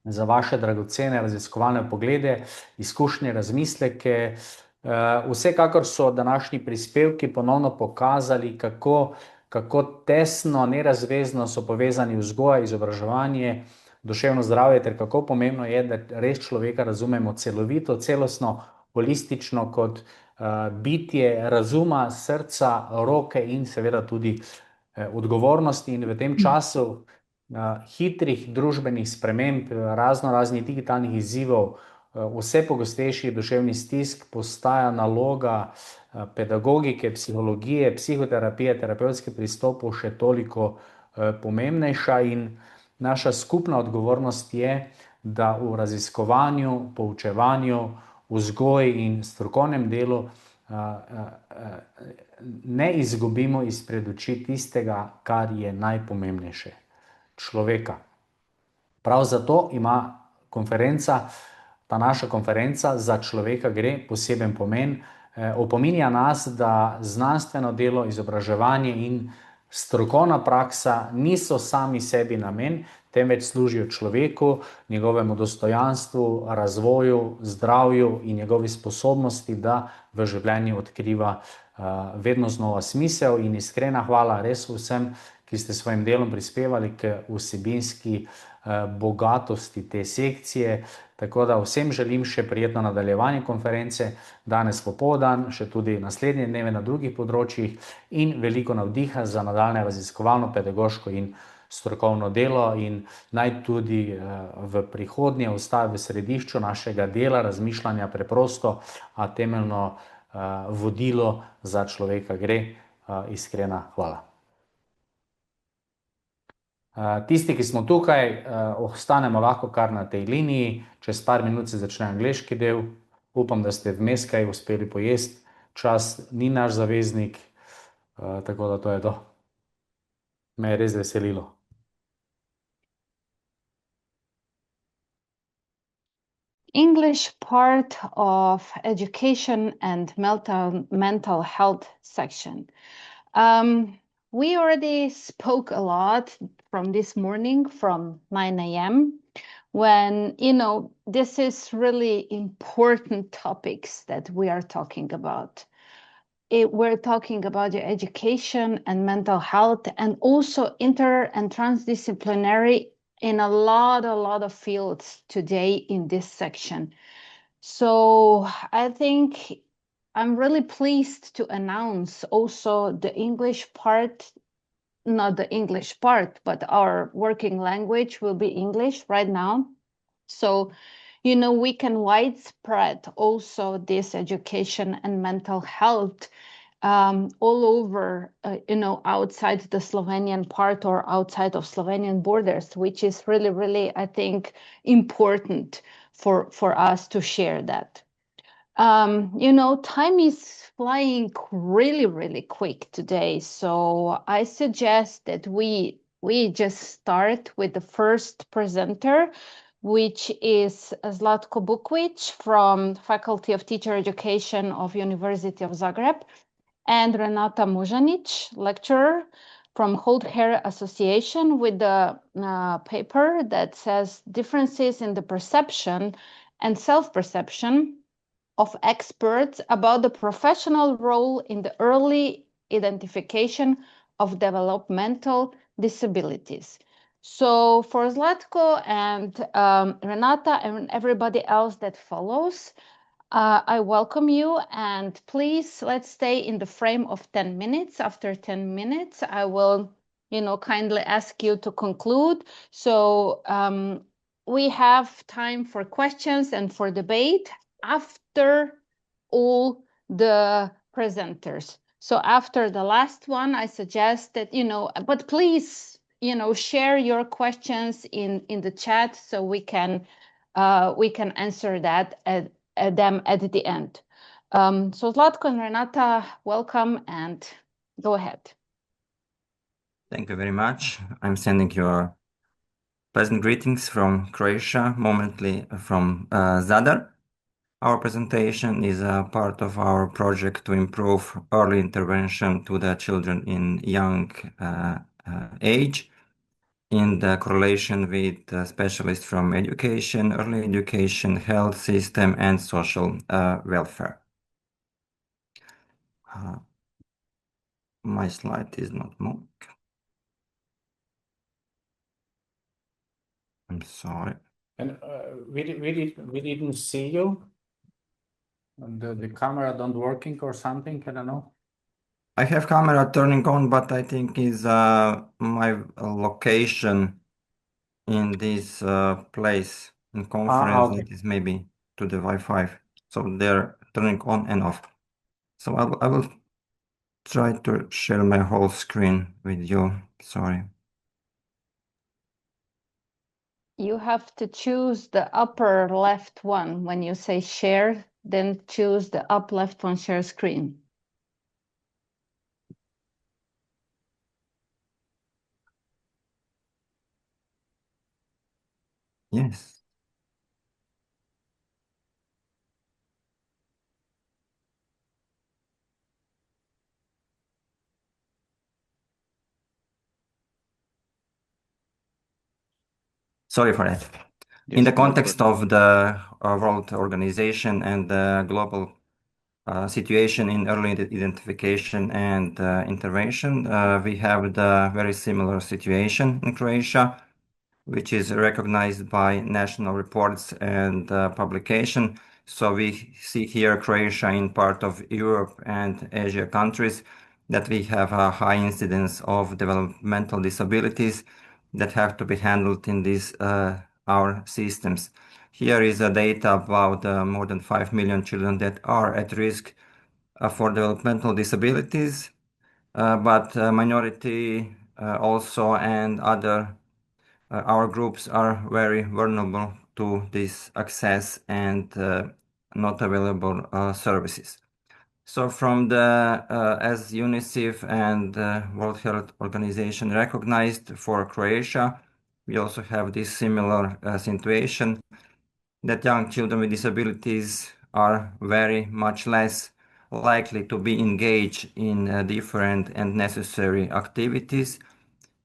za vaše dragocene raziskovalne poglede, izkušnje, razmisleke. Vsekakor so današnji prispevki ponovno pokazali, kako tesno, nerazvezno so povezani vzgoja, izobraževanje, duševno zdravje ter kako pomembno je, da res človeka razumemo celovito, celostno, holistično kot bitje razuma, srca, roke in seveda tudi odgovornosti. In v tem času hitrih družbenih sprememb, raznih digitalnih izzivov, vse pogostejših duševnih stisk postaja naloga pedagogike, psihologije, psihoterapije, terapevtskih pristopov še toliko pomembnejša in naša skupna odgovornost je, da v raziskovanju, poučevanju, vzgoji in strokovnem delu ne izgubimo izpred oči tistega, kar je najpomembnejše, človeka. Prav zato ima ta naša konferenca Za človeka gre poseben pomen. Opominja nas, da znanstveno delo, izobraževanje in strokovna praksa niso sami sebi namen, temveč služijo človeku, njegovemu dostojanstvu, razvoju, zdravju in njegovi sposobnosti, da v življenju odkriva vedno znova smisel. In iskrena hvala res vsem, ki ste s svojim delom prispevali k vsebinski bogatosti te sekcije. Tako da vsem želim še prijetno nadaljevanje konference danes popoldan, še tudi naslednje dneve na drugih področjih in veliko navdiha za nadaljne raziskovalno, pedagoško in strokovno delo. In naj tudi v prihodnje ostaja v središču našega dela, razmišljanja preprosto, a temeljno vodilo Za človeka gre. Iskrena hvala. Tisti, ki smo tukaj, ostanemo lahko kar na tej liniji, čez par minut se začne angleški del. Upam, da ste vmes kaj uspeli pojesti, čas ni naš zaveznik, tako da to je to. Me je res veselilo.
English part of education and mental health section.
we already spoke a lot from this morning, from 9 a.m., when, this is really important topics that we are talking about. We're talking about your education and mental health, and also inter and transdisciplinary in a lot of fields today in this section. So I think I'm really pleased to announce also the English part, not the English part, but our working language will be English right now. So, we can widespread also this education and mental health all over, outside the Slovenian part or outside of Slovenian borders, which is really, really, I think, important for us to share that. Time is flying really, really quick today. So I suggest that we just start with the first presenter, which is Zlatko Bukvic from Faculty of Teacher Education of University of Zagreb, and Renata Mužanić, lecturer from Hold Hair Association, with the paper that says differences in the perception and self-perception of experts about the professional role in the early identification of developmental disabilities. So for Zlatko and Renata and everybody else that follows, I welcome you, and please, let's stay in the frame of 10 minutes. After 10 minutes, I will, kindly ask you to conclude. So we have time for questions and for debate after all the presenters. So after the last one, I suggest that, but please, share your questions in the chat so we can answer that them at the end. So Zlatko and Renata, welcome, and go ahead.
Thank you very much. I'm sending your pleasant greetings from Croatia, momently from Zadar. Our presentation is a part of our project to improve early intervention to the children in young age, in the correlation with specialists from education, early education, health system, and social welfare. My slide is not moving. I'm sorry.
And we didn't see you. And the camera don't working or something. I don't know.
I have camera turning on, but I think is my location in this place in conference.
Okay.
It is maybe to the Wi-Fi, so they're turning on and off. So I will try to share my whole screen with you. Sorry.
You have to choose the upper left one. When you say share, then choose the up left one, share screen.
Yes. Sorry for that. In the context of the World Organization and the global situation in early identification and intervention, we have the very similar situation in Croatia, which is recognized by national reports and publication. So we see here Croatia in part of Europe and Asia countries that we have a high incidence of developmental disabilities that have to be handled in these our systems. Here is a data about more than 5 million children that are at risk for developmental disabilities, but minority also and other our groups are very vulnerable to this access and not available services. So from the, as UNICEF and World Health Organization recognized for Croatia, we also have this similar situation that young children with disabilities are very much less likely to be engaged in different and necessary activities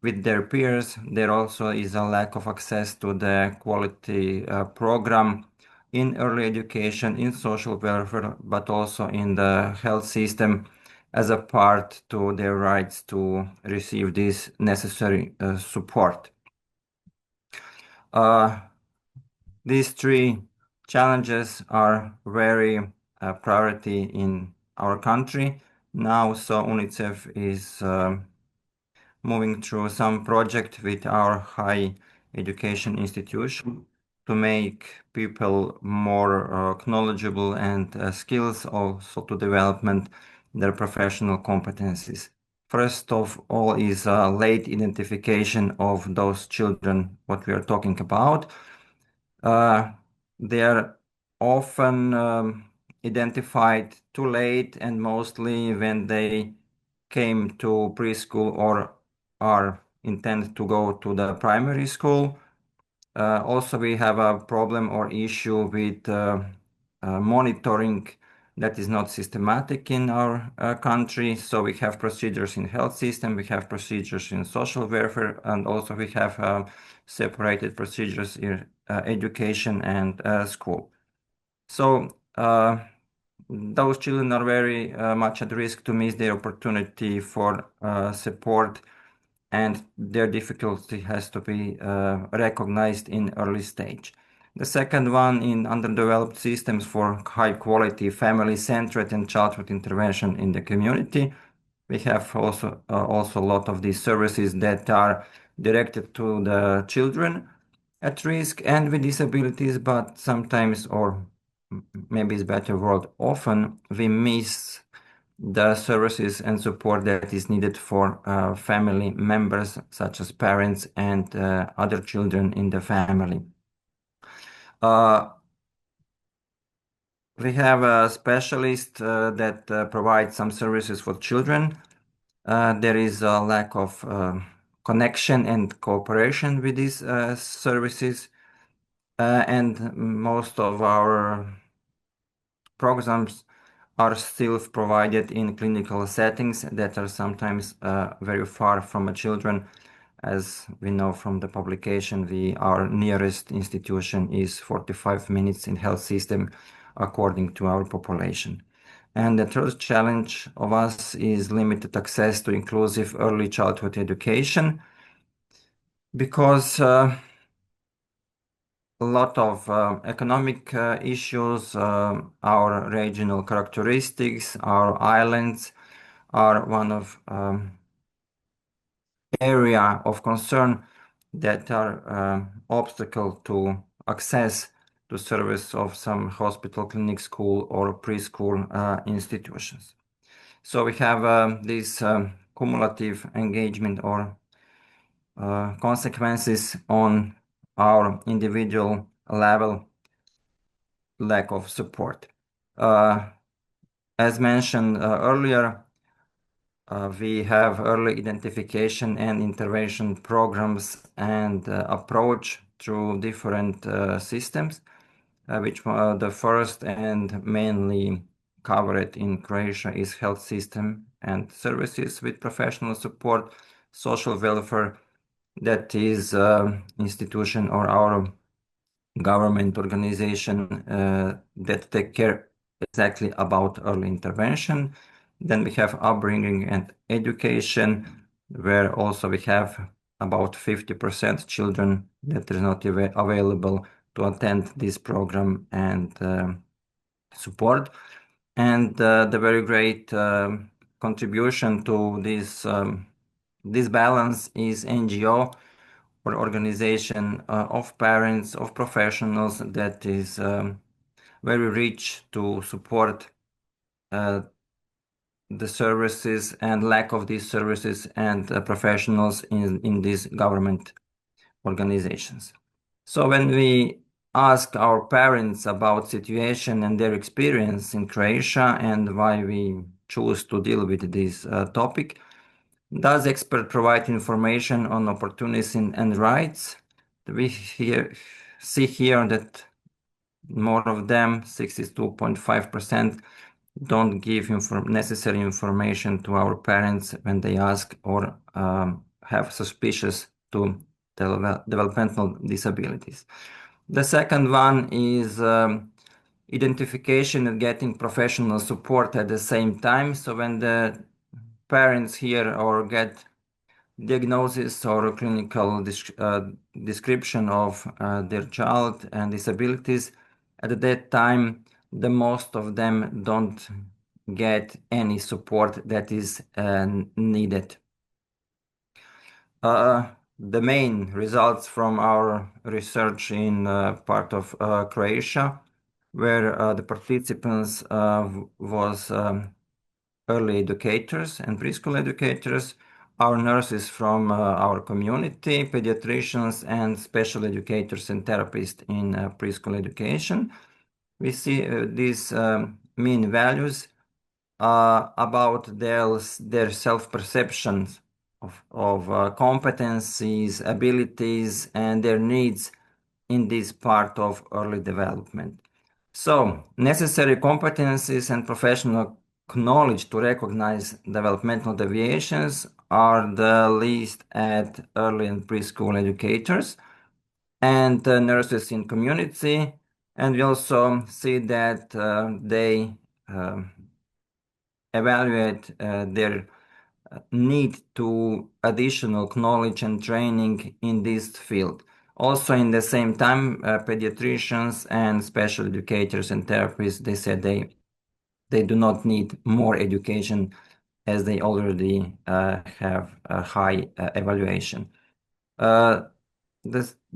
with their peers. There also is a lack of access to the quality program in early education, in social welfare, but also in the health system as a part to their rights to receive this necessary support. These three challenges are very priority in our country now. So UNICEF is moving through some project with our high education institution to make people more knowledgeable and skills also to development their professional competencies. First of all is late identification of those children, what we are talking about. They are often identified too late and mostly when they came to preschool or are intended to go to the primary school. Also, we have a problem or issue with monitoring that is not systematic in our country. So we have procedures in health system, we have procedures in social welfare, and also we have separated procedures in education and school. So those children are very much at risk to miss their opportunity for support, and their difficulty has to be recognized in early stage. The second one, in underdeveloped systems for high quality family-centered and childhood intervention in the community. We have also a lot of these services that are directed to the children at risk and with disabilities, but sometimes, or maybe it's better word, often we miss the services and support that is needed for family members, such as parents and other children in the family. We have a specialist that provides some services for children. There is a lack of connection and cooperation with these services, and most of our programs are still provided in clinical settings that are sometimes very far from the children. As we know from the publication, our nearest institution is 45 minutes in health system according to our population. And the third challenge of us is limited access to inclusive early childhood education, because a lot of economic issues, our regional characteristics, our islands are one of area of concern that are obstacle to access to service of some hospital, clinic, school, or preschool institutions. So we have this cumulative engagement or consequences on our individual level, lack of support. As mentioned earlier, we have early identification and intervention programs and approach through different systems, which the first and mainly covered in Croatia is health system and services with professional support, social welfare, that is institution or our government organization that take care exactly about early intervention. Then we have upbringing and education, where also we have about 50% children that is not available to attend this program and support. And the very great contribution to this balance is NGO or organization of parents, of professionals that is very rich to support the services and lack of these services and professionals in these government organizations. So when we ask our parents about situation and their experience in Croatia and why we choose to deal with this topic, does expert provide information on opportunities and rights? We see here that more of them, 62.5%, don't give necessary information to our parents when they ask or have suspicious to developmental disabilities. The second one is identification and getting professional support at the same time. So when the parents hear or get diagnosis or clinical description of their child and disabilities, at that time, the most of them don't get any support that is needed. The main results from our research in part of Croatia, where the participants was early educators and preschool educators, our nurses from our community, pediatricians, and special educators and therapists in preschool education. We see these mean values about their self-perceptions of competencies, abilities, and their needs in this part of early development. So, necessary competencies and professional knowledge to recognize developmental deviations are the least at early and preschool educators and nurses in community. And we also see that they evaluate their need to additional knowledge and training in this field. Also, in the same time, pediatricians and special educators and therapists, they said they do not need more education as they already have a high evaluation.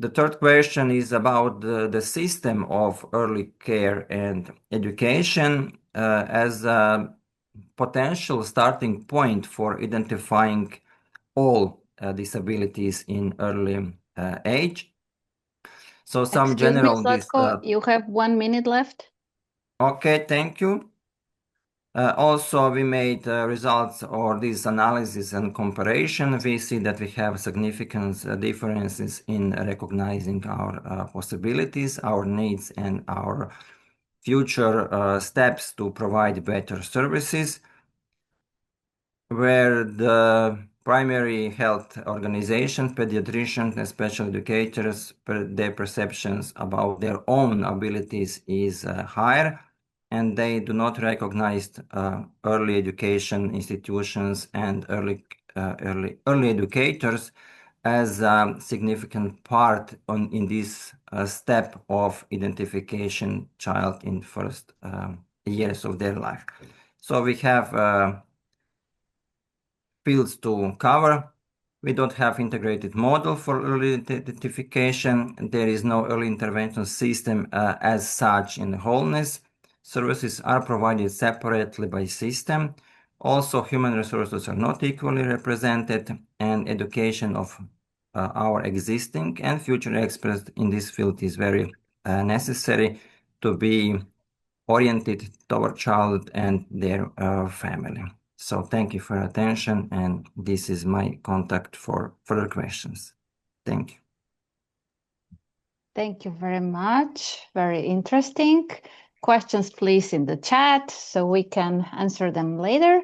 The third question is about the system of early care and education as a potential starting point for identifying all disabilities in early age. So some
Excuse
general...
me, Zlatko, you have 1 minute left.
Okay, thank you. Also, we made results or this analysis and comparison. We see that we have significant differences in recognizing our possibilities, our needs, and our future steps to provide better services, where the primary health organizations, pediatricians, and special educators, their perceptions about their own abilities is higher, and they do not recognize early education institutions and early educators as a significant part in this step of identification child in first years of their life. So we have fields to cover. We don't have integrated model for early identification. There is no early intervention system as such in wholeness. Services are provided separately by system. Also, human resources are not equally represented, and education of our existing and future experts in this field is very necessary to be oriented toward child and their family. So thank you for your attention, and this is my contact for further questions. Thank you.
Thank you very much. Very interesting. Questions, please, in the chat so we can answer them later.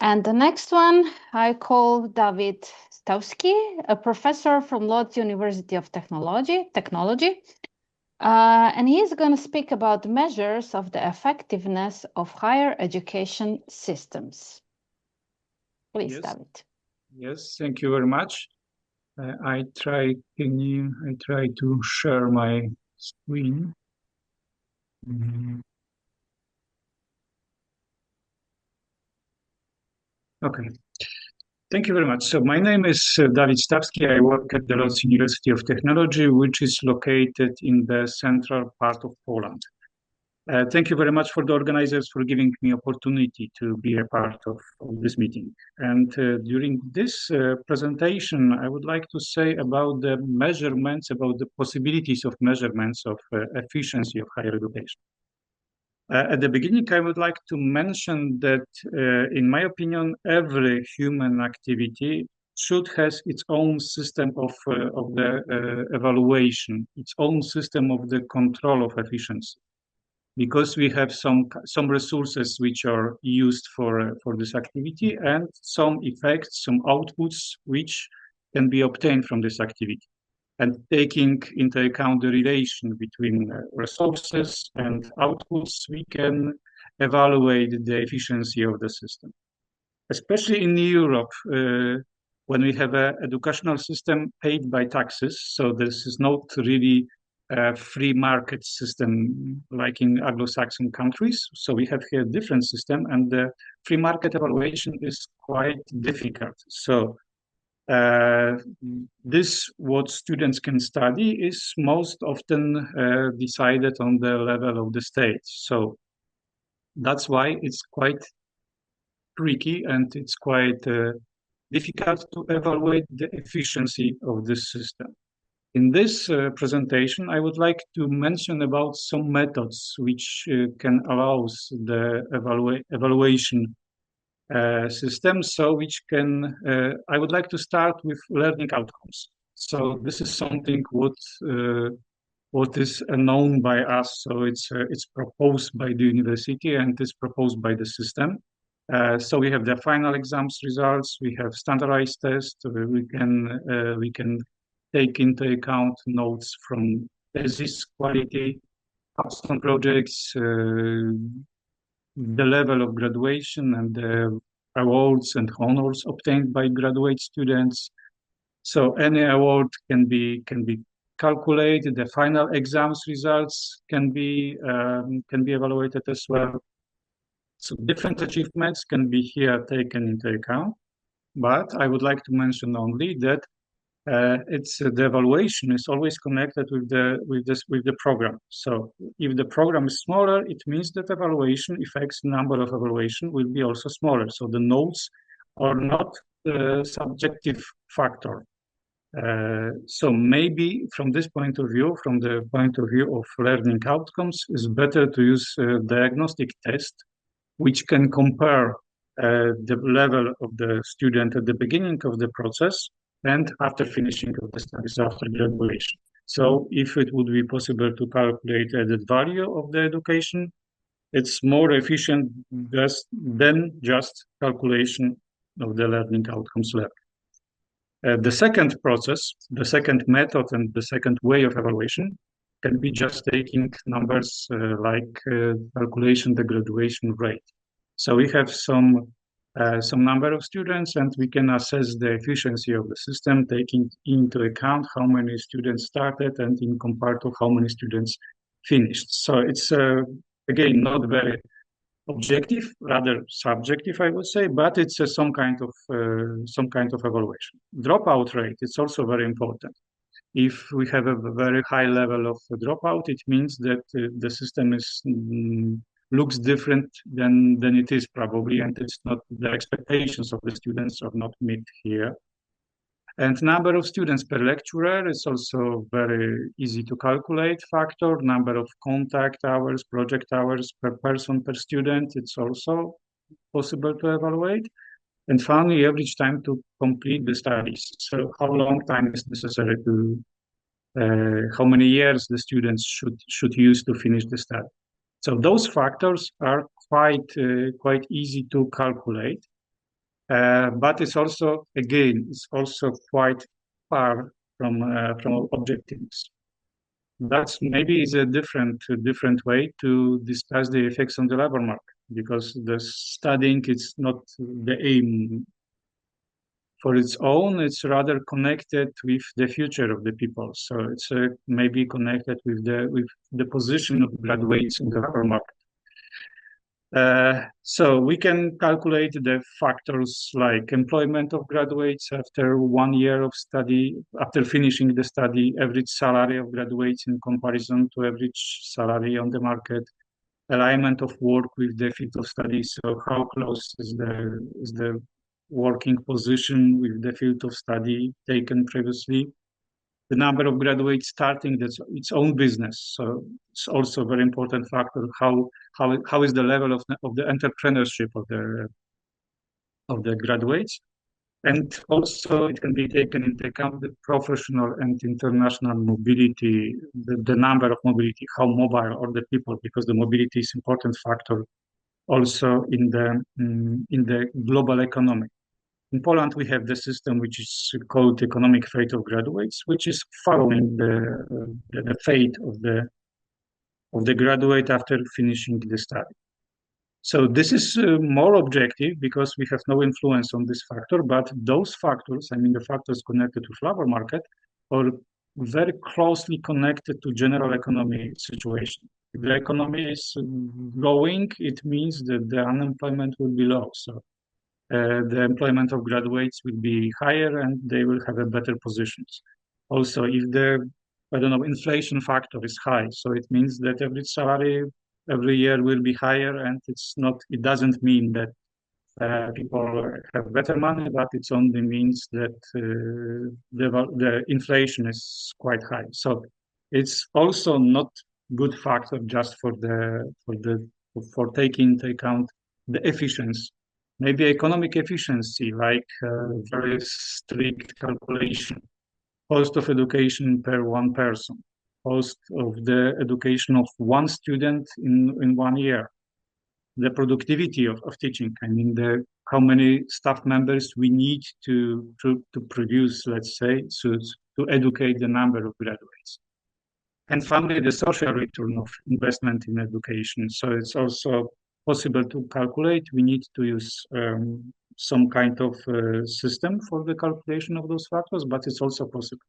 And the next one, I call David Stawski, a professor from Lodz University of Technology. And he's going to speak about measures of the effectiveness of higher education systems. Please,
Yes.
David.
Yes, thank you very much. I try to share my screen. Okay. Thank you very much. So my name is David Stawski. I work at the Lodz University of Technology, which is located in the central part of Poland. Thank you very much for the organizers for giving me opportunity to be a part of this meeting. And during this presentation, I would like to say about the measurements, about the possibilities of measurements of efficiency of higher education. At the beginning, I would like to mention that, in my opinion, every human activity should have its own system of the evaluation, its own system of the control of efficiency. because we have some resources which are used for this activity, and some effects, some outputs which can be obtained from this activity. And taking into account the relation between resources and outputs, we can evaluate the efficiency of the system. Especially in Europe, when we have an educational system paid by taxes, so this is not really a free market system like in Anglo-Saxon countries. So we have here a different system, and the free market evaluation is quite difficult. So this, what students can study, is most often decided on the level of the state. So that's why it's quite tricky and it's quite difficult to evaluate the efficiency of this system. In this presentation, I would like to mention about some methods which can allow the evaluation system. So which can, I would like to start with learning outcomes. So this is something what is known by us. So it's proposed by the university and it's proposed by the system. So we have the final exams results, we have standardized tests, we can take into account notes from thesis quality, capstone projects, the level of graduation and the awards and honors obtained by graduate students. So any award can be calculated. The final exams results can be evaluated as well. So different achievements can be here taken into account, but I would like to mention only that the evaluation is always connected with the program. So if the program is smaller, it means that evaluation effects, number of evaluation will be also smaller. So the notes are not a subjective factor. So maybe from this point of view, from the point of view of learning outcomes, it's better to use a diagnostic test which can compare the level of the student at the beginning of the process and after finishing of the studies, after graduation. So if it would be possible to calculate added value of the education, it's more efficient than just calculation of the learning outcomes level. The second process, the second method, and the second way of evaluation can be just taking numbers like calculation the graduation rate. So we have some number of students, and we can assess the efficiency of the system, taking into account how many students started and in compared to how many students finished. So it's again not very objective, rather subjective, I would say, but it's some kind of evaluation. Dropout rate is also very important. If we have a very high level of dropout, it means that the system looks different than it is probably, and it's not, the expectations of the students are not met here. And number of students per lecturer is also very easy to calculate factor. Number of contact hours, project hours per person per student, it's also possible to evaluate. And finally, average time to complete the studies. So how long time is necessary to, how many years the students should use to finish the study. So those factors are quite easy to calculate. But it's also, again, it's also quite far from objectives. That's maybe is a different way to discuss the effects on the labor market, because the studying is not the aim for its own. It's rather connected with the future of the people. So it's maybe connected with the position of graduates in the labor market. So we can calculate the factors like employment of graduates after 1 year of study, after finishing the study, average salary of graduates in comparison to average salary on the market, alignment of work with the field of study. So how close is the working position with the field of study taken previously? The number of graduates starting its own business. So it's also a very important factor. How is the level of the entrepreneurship of the graduates? And also it can be taken into account the professional and international mobility, the number of mobility, how mobile are the people, because the mobility is important factor also in the global economy. In Poland, we have the system which is called economic fate of graduates, which is following the fate of the graduate after finishing the study. So this is more objective because we have no influence on this factor, but those factors, I mean the factors connected to labor market, are very closely connected to general economy situation. If the economy is growing, it means that the unemployment will be low. So the employment of graduates will be higher and they will have a better positions. Also, if the, I don't know, inflation factor is high, so it means that average salary every year will be higher, and it doesn't mean that people have better money, but it only means that the inflation is quite high. So it's also not good factor just for taking into account the efficiency. Maybe economic efficiency, like very strict calculation, cost of education per one person, cost of the education of one student in 1 year, the productivity of teaching. I mean, how many staff members we need to produce, let's say, to educate the number of graduates. And finally, the social return of investment in education. So it's also possible to calculate. We need to use some kind of system for the calculation of those factors, but it's also possible.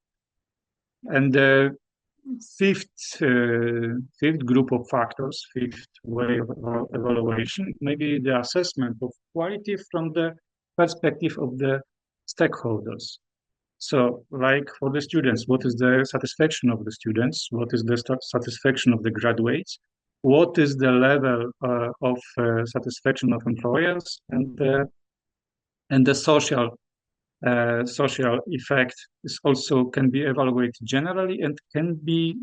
And the fifth group of factors, fifth way of evaluation, maybe the assessment of quality from the perspective of the stakeholders. So, like for the students, what is the satisfaction of the students? What is the satisfaction of the graduates? What is the level of satisfaction of employers? And the social effect is also can be evaluated generally and can be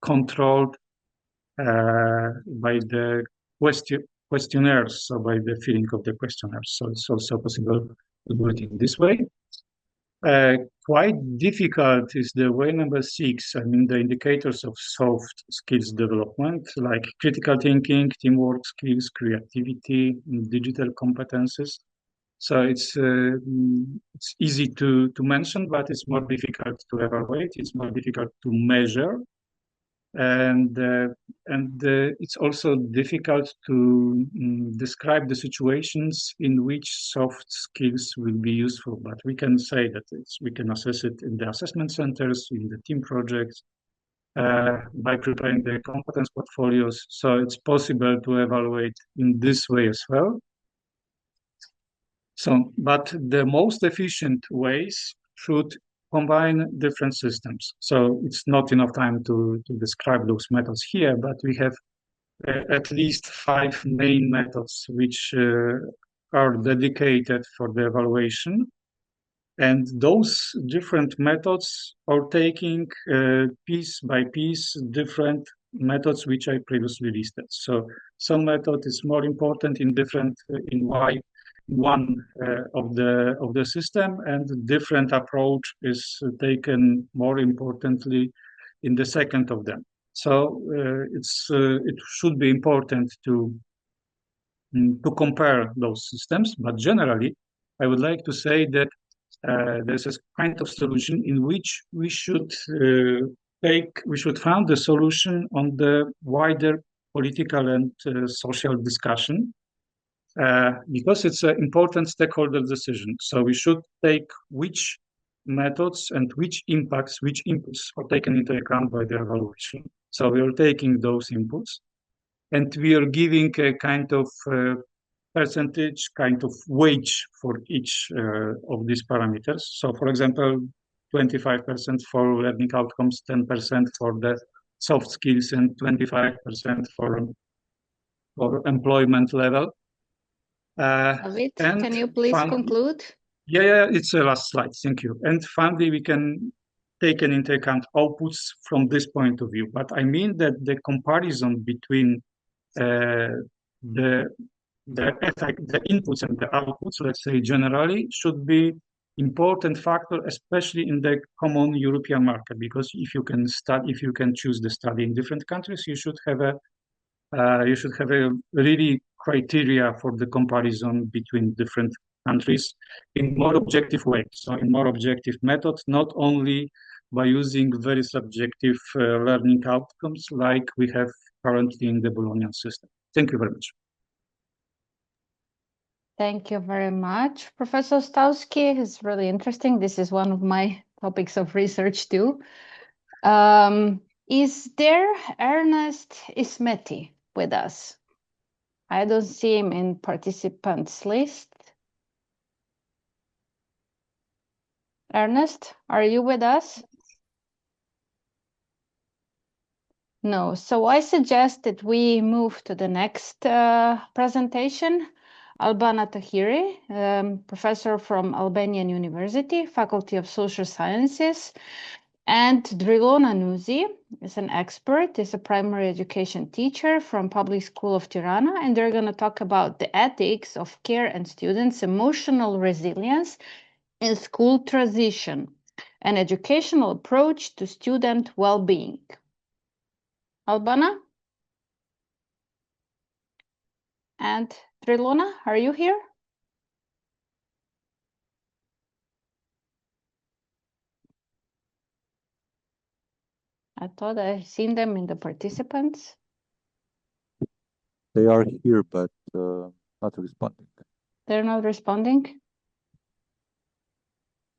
controlled by the questionnaires, so by the filling of the questionnaires. So it's also possible to do it in this way. Quite difficult is the way number 6. I mean, the indicators of soft skills development, like critical thinking, teamwork skills, creativity, digital competences. So it's easy to mention, but it's more difficult to evaluate. It's more difficult to measure, and it's also difficult to describe the situations in which soft skills will be useful. But we can say that we can assess it in the assessment centers, in the team projects, by preparing the competence portfolios. So it's possible to evaluate in this way as well. So, but the most efficient ways should combine different systems. So it's not enough time to describe those methods here, but we have at least 5 main methods which are dedicated for the evaluation. And those different methods are taking piece by piece different methods which I previously listed. So some method is more important in one of the system, and different approach is taken more importantly in the second of them. So it should be important to compare those systems, but generally I would like to say that there's a kind of solution in which we should find the solution on the wider political and social discussion. Because it's an important stakeholder decision. So we should take which methods and which impacts, which inputs are taken into account by the evaluation. So we are taking those inputs and we are giving a kind of percentage, kind of wage for each of these parameters. So for example, 25% for learning outcomes, 10% for the soft skills, and 25% for employment level.
David, can you please conclude?
Yeah, it's the last slide. Thank you. And finally, we can take into account outputs from this point of view. But I mean that the comparison between the the effect, the inputs and the outputs, let's say generally, should be important factor, especially in the common European market, because if you can choose the study in different countries, you should have a really criteria for the comparison between different countries in more objective way. So in more objective methods, not only by using very subjective learning outcomes like we have currently in the Bologna system. Thank you very much.
Thank you very much, Professor Stawski. It's really interesting. This is one of my topics of research too. Is there Ernest Ismeti with us? I don't see him in participants list. Ernest, are you with us? No, so I suggest that we move to the next presentation. Albana Tahiri, professor from Albanian University, Faculty of Social Sciences, and Drilona Nuzi is an expert, is a primary education teacher from Public School of Tirana, and they're going to talk about the ethics of care and students' emotional resilience in school transition, an educational approach to student well-being. Albana? And Trilona, are you here? I thought I seen them in the participants.
They are here, but not responding.
They're not responding?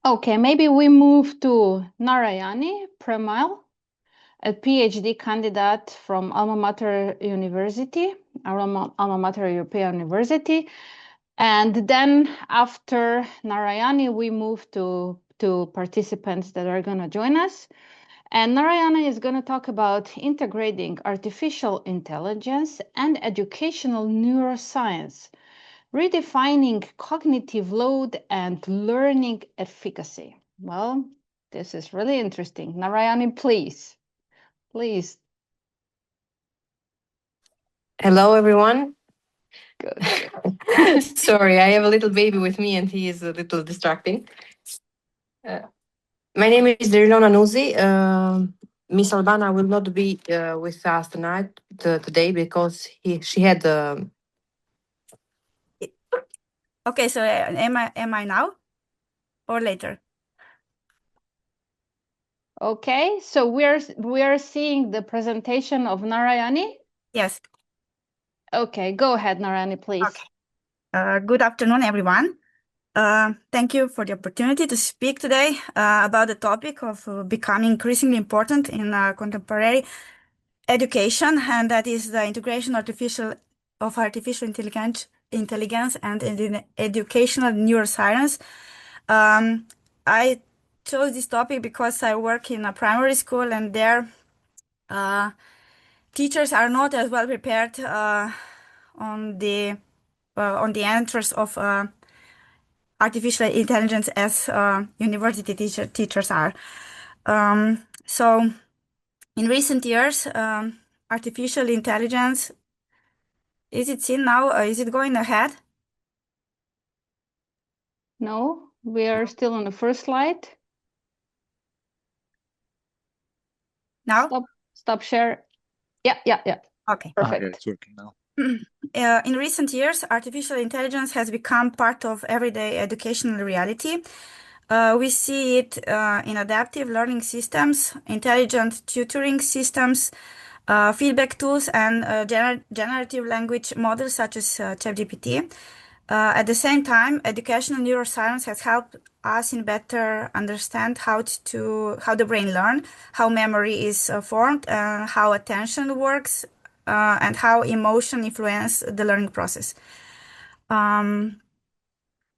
Okay, maybe we move to Narayani Premal, a PhD candidate from Alma Mater University, Alma Mater European University. And then after Narayani, we move to participants that are going to join us. And Narayana is going to talk about integrating artificial intelligence and educational neuroscience, redefining cognitive load and learning efficacy. Well, this is really interesting. Narayani, please. Please.
Hello, everyone.
Good.
Sorry, I have a little baby with me and he is a little distracting. My name is Derilona Nuzi. Miss Albana will not be with us today because she had.
Okay, so am I now or later?
Okay, so we are seeing the presentation of Narayani.
Yes.
Okay, go ahead, Narayani, please.
Okay. Good afternoon, everyone. Thank you for the opportunity to speak today about the topic of becoming increasingly important in contemporary education, and that is the integration of artificial intelligence and in educational neuroscience. I chose this topic because I work in a primary school, and there teachers are not as well prepared on the entrance of artificial intelligence as university teachers are. So in recent years, artificial intelligence, is it seen now? Is it going ahead?
No, we are still on the first slide.
Now?
Stop share. Yeah.
Okay.
Perfect.
Okay, it's working now.
In recent years, artificial intelligence has become part of everyday educational reality. We see it in adaptive learning systems, intelligent tutoring systems, feedback tools, and generative language models such as ChatGPT. At the same time, educational neuroscience has helped us in better understand how the brain learns, how memory is formed, how attention works, and how emotion influence the learning process.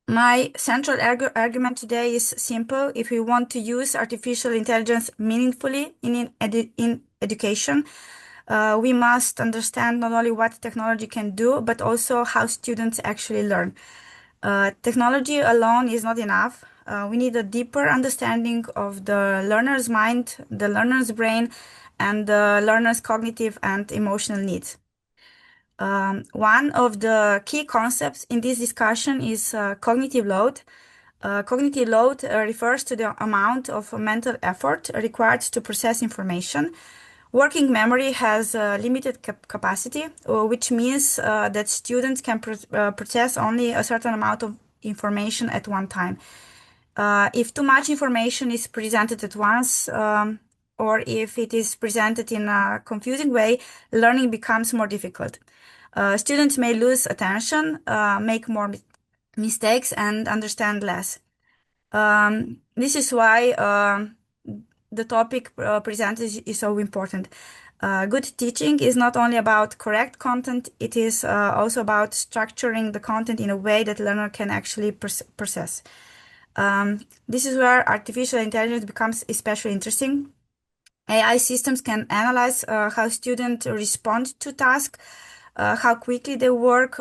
My central argument today is simple. If we want to use artificial intelligence meaningfully in education, we must understand not only what technology can do, but also how students actually learn. Technology alone is not enough. We need a deeper understanding of the learner's mind, the learner's brain, and the learner's cognitive and emotional needs. One of the key concepts in this discussion is cognitive load. Cognitive load refers to the amount of mental effort required to process information. Working memory has limited capacity, which means that students can process only a certain amount of information at one time. If too much information is presented at once, or if it is presented in a confusing way, learning becomes more difficult. Students may lose attention, make more mistakes, and understand less. This is why the topic presented is so important. Good teaching is not only about correct content, it is also about structuring the content in a way that learner can actually process. This is where artificial intelligence becomes especially interesting. AI systems can analyze how students respond to tasks, how quickly they work,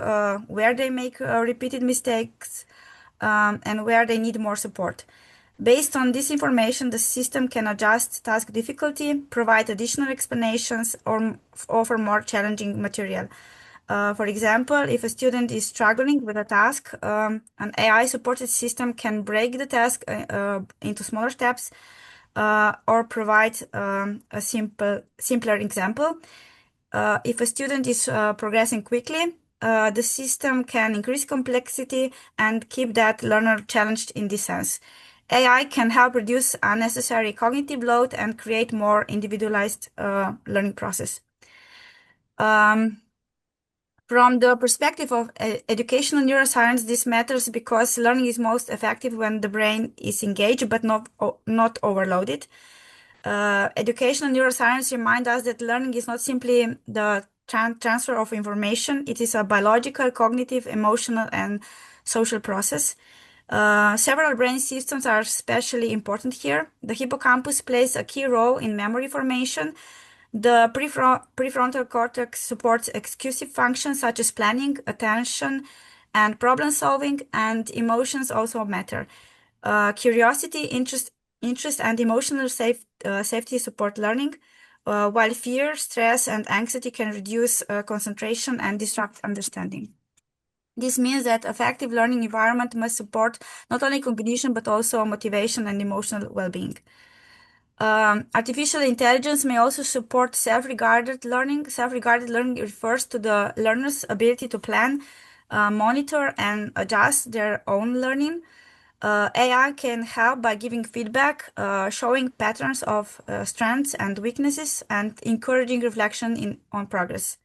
where they make repeated mistakes, and where they need more support. Based on this information, the system can adjust task difficulty, provide additional explanations, or offer more challenging material. For example, if a student is struggling with a task, an AI-supported system can break the task into smaller steps or provide a simpler example. If a student is progressing quickly, the system can increase complexity and keep that learner challenged in this sense. AI can help reduce unnecessary cognitive load and create more individualized learning process. From the perspective of educational neuroscience, this matters because learning is most effective when the brain is engaged but not overloaded. Educational neuroscience reminds us that learning is not simply the transfer of information. It is a biological, cognitive, emotional, and social process. Several brain systems are especially important here. The hippocampus plays a key role in memory formation. The prefrontal cortex supports executive functions such as planning, attention, and problem solving, and emotions also matter. Curiosity, interest, and emotional safety support learning, while fear, stress, and anxiety can reduce concentration and disrupt understanding. This means that effective learning environment must support not only cognition, but also motivation and emotional well-being. Artificial intelligence may also support self-regarded learning. Self-regarded learning refers to the learner's ability to plan, monitor, and adjust their own learning. AI can help by giving feedback, showing patterns of strengths and weaknesses, and encouraging reflection on progress.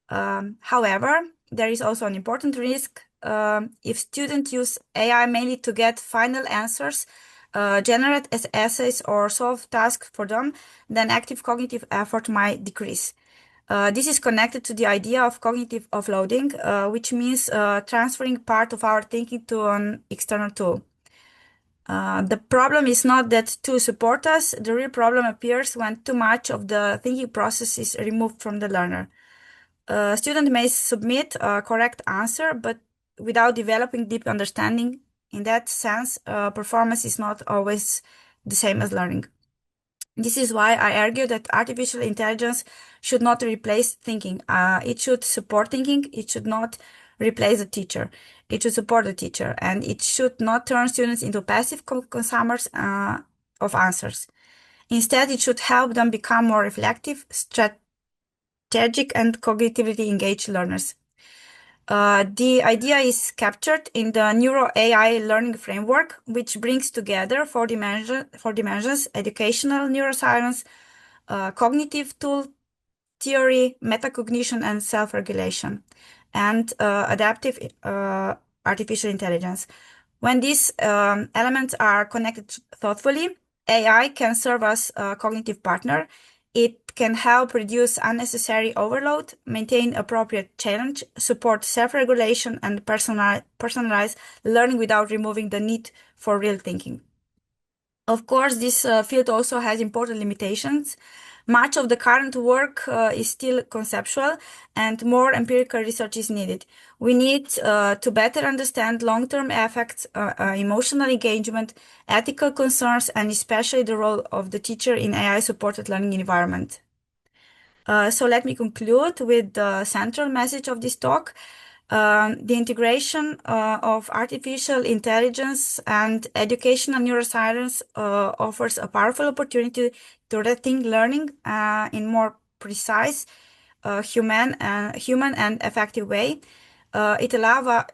However, there is also an important risk. If students use AI mainly to get final answers, generate essays, or solve tasks for them, then active cognitive effort might decrease. This is connected to the idea of cognitive offloading, which means transferring part of our thinking to an external tool. The problem is not that tools support us. The real problem appears when too much of the thinking process is removed from the learner. A student may submit a correct answer, but without developing deep understanding. In that sense, performance is not always the same as learning. This is why I argue that artificial intelligence should not replace thinking. It should support thinking. It should not replace the teacher. It should support the teacher, and it should not turn students into passive consumers of answers. Instead, it should help them become more reflective, strategic, and cognitively engaged learners. The idea is captured in the Neuro AI learning framework, which brings together four dimensions: educational neuroscience, cognitive tool theory, metacognition, and self-regulation, and adaptive artificial intelligence. When these elements are connected thoughtfully, AI can serve as a cognitive partner. It can help reduce unnecessary overload, maintain appropriate challenge, support self-regulation, and personalize learning without removing the need for real thinking. Of course, this field also has important limitations. Much of the current work is still conceptual, and more empirical research is needed. We need to better understand long-term effects, emotional engagement, ethical concerns, and especially the role of the teacher in AI-supported learning environment. So let me conclude with the central message of this talk. The integration of artificial intelligence and educational neuroscience offers a powerful opportunity to rethink learning in more precise, human and effective way. It allow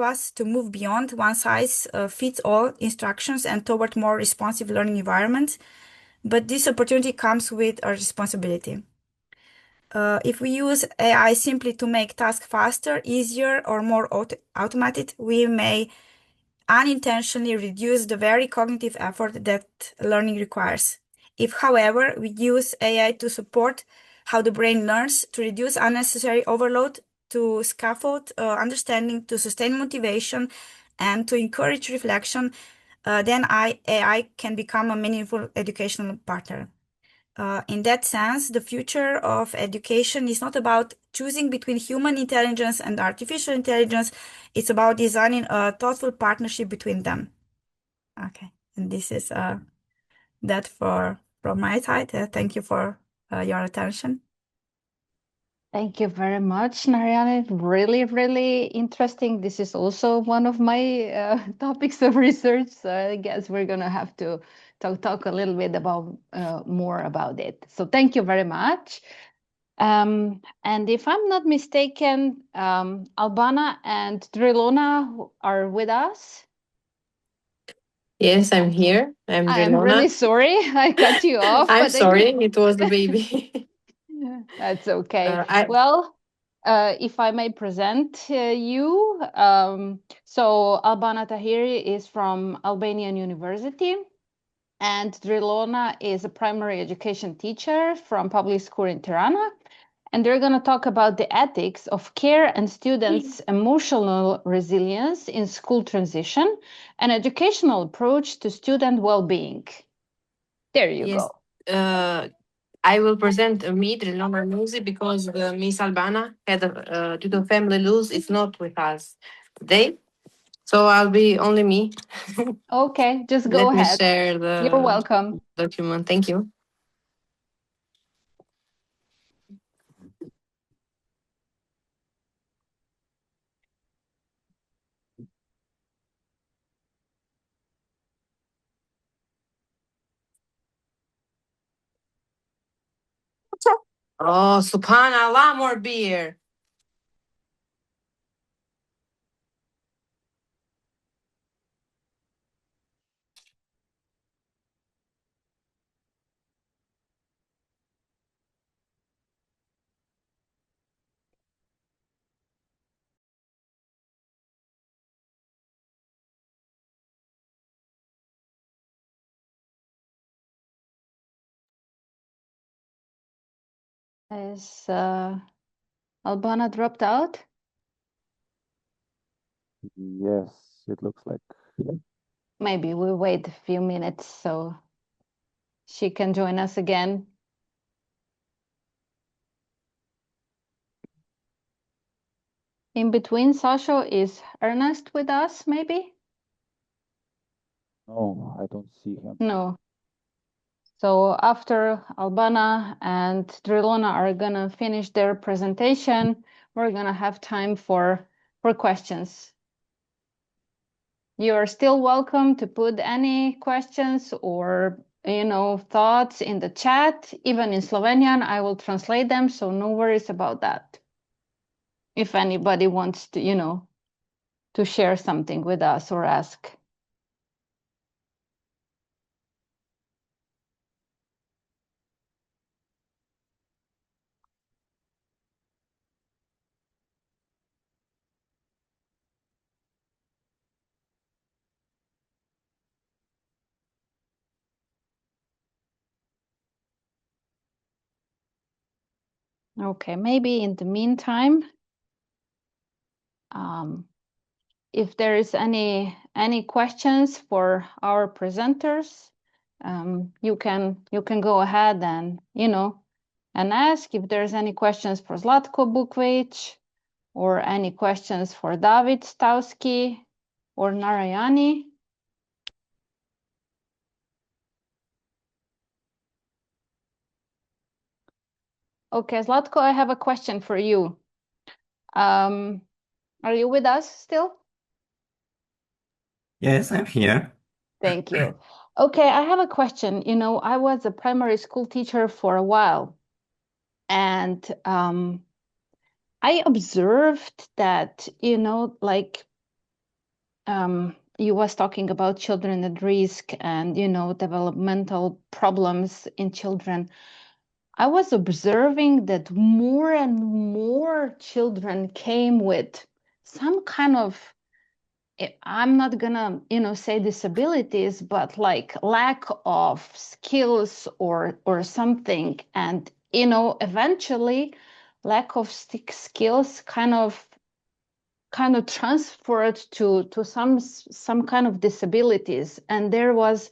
us to move beyond one size fits all instructions and toward more responsive learning environments. But this opportunity comes with a responsibility. If we use AI simply to make tasks faster, easier, or more automated, we may unintentionally reduce the very cognitive effort that learning requires. If, however, we use AI to support how the brain learns, to reduce unnecessary overload, to scaffold understanding, to sustain motivation, and to encourage reflection, then AI can become a meaningful educational partner. In that sense, the future of education is not about choosing between human intelligence and artificial intelligence. It's about designing a thoughtful partnership between them. Okay, and this is that from my side. Thank you for your attention.
Thank you very much, Narayana. Really, really interesting. This is also one of my topics of research. So I guess we're going to have to talk a little bit about more about it. So thank you very much. And if I'm not mistaken, Albana and Drilona are with us.
Yes, I'm here. I'm
I'm really sorry I cut you off.
I'm
but
sorry, it was the baby.
That's okay.
Well,
If I may present you, so Albana Tahiri is from Albanian University, and Drilona is a primary education teacher from public school in Tirana. And they're going to talk about the ethics of care and students' emotional resilience in school transition, an educational approach to student well-being. There you go.
I will present me, Drilona Musi, because Miss Albana had due to family loss, it's not with us today. So I'll be only me.
Okay, just go ahead.
Let me share the
You're welcome.
document. Thank you. Oh, subhanallah, more beer.
Is Albana dropped out?
Yes, it looks like.
Maybe we'll wait a few minutes so she can join us again. In between, Sasha, is Ernest with us, maybe?
No, I don't see him.
No. So after Albana and Drilona are gonna finish their presentation, we're gonna have time for questions. You are still welcome to put any questions or thoughts in the chat. Even in Slovenian, I will translate them, so no worries about that. If anybody wants to, to share something with us or ask. Okay, maybe in the meantime, if there is any questions for our presenters, you can go ahead and and ask. If there's any questions for Zlatko Bukvic or any questions for David Stauski or Narayani. Okay, Zlatko, I have a question for you. Are you with us still?
Yes, I'm here.
Thank you. Okay, I have a question. You know, I was a primary school teacher for a while, and I observed that, you know, like you was talking about children at risk and, you know, developmental problems in children. I was observing that more and more children came with some kind of, I'm not gonna, you know, say disabilities, but like lack of skills or something. And, you know, eventually lack of skills kind of transferred to some kind of disabilities. And there was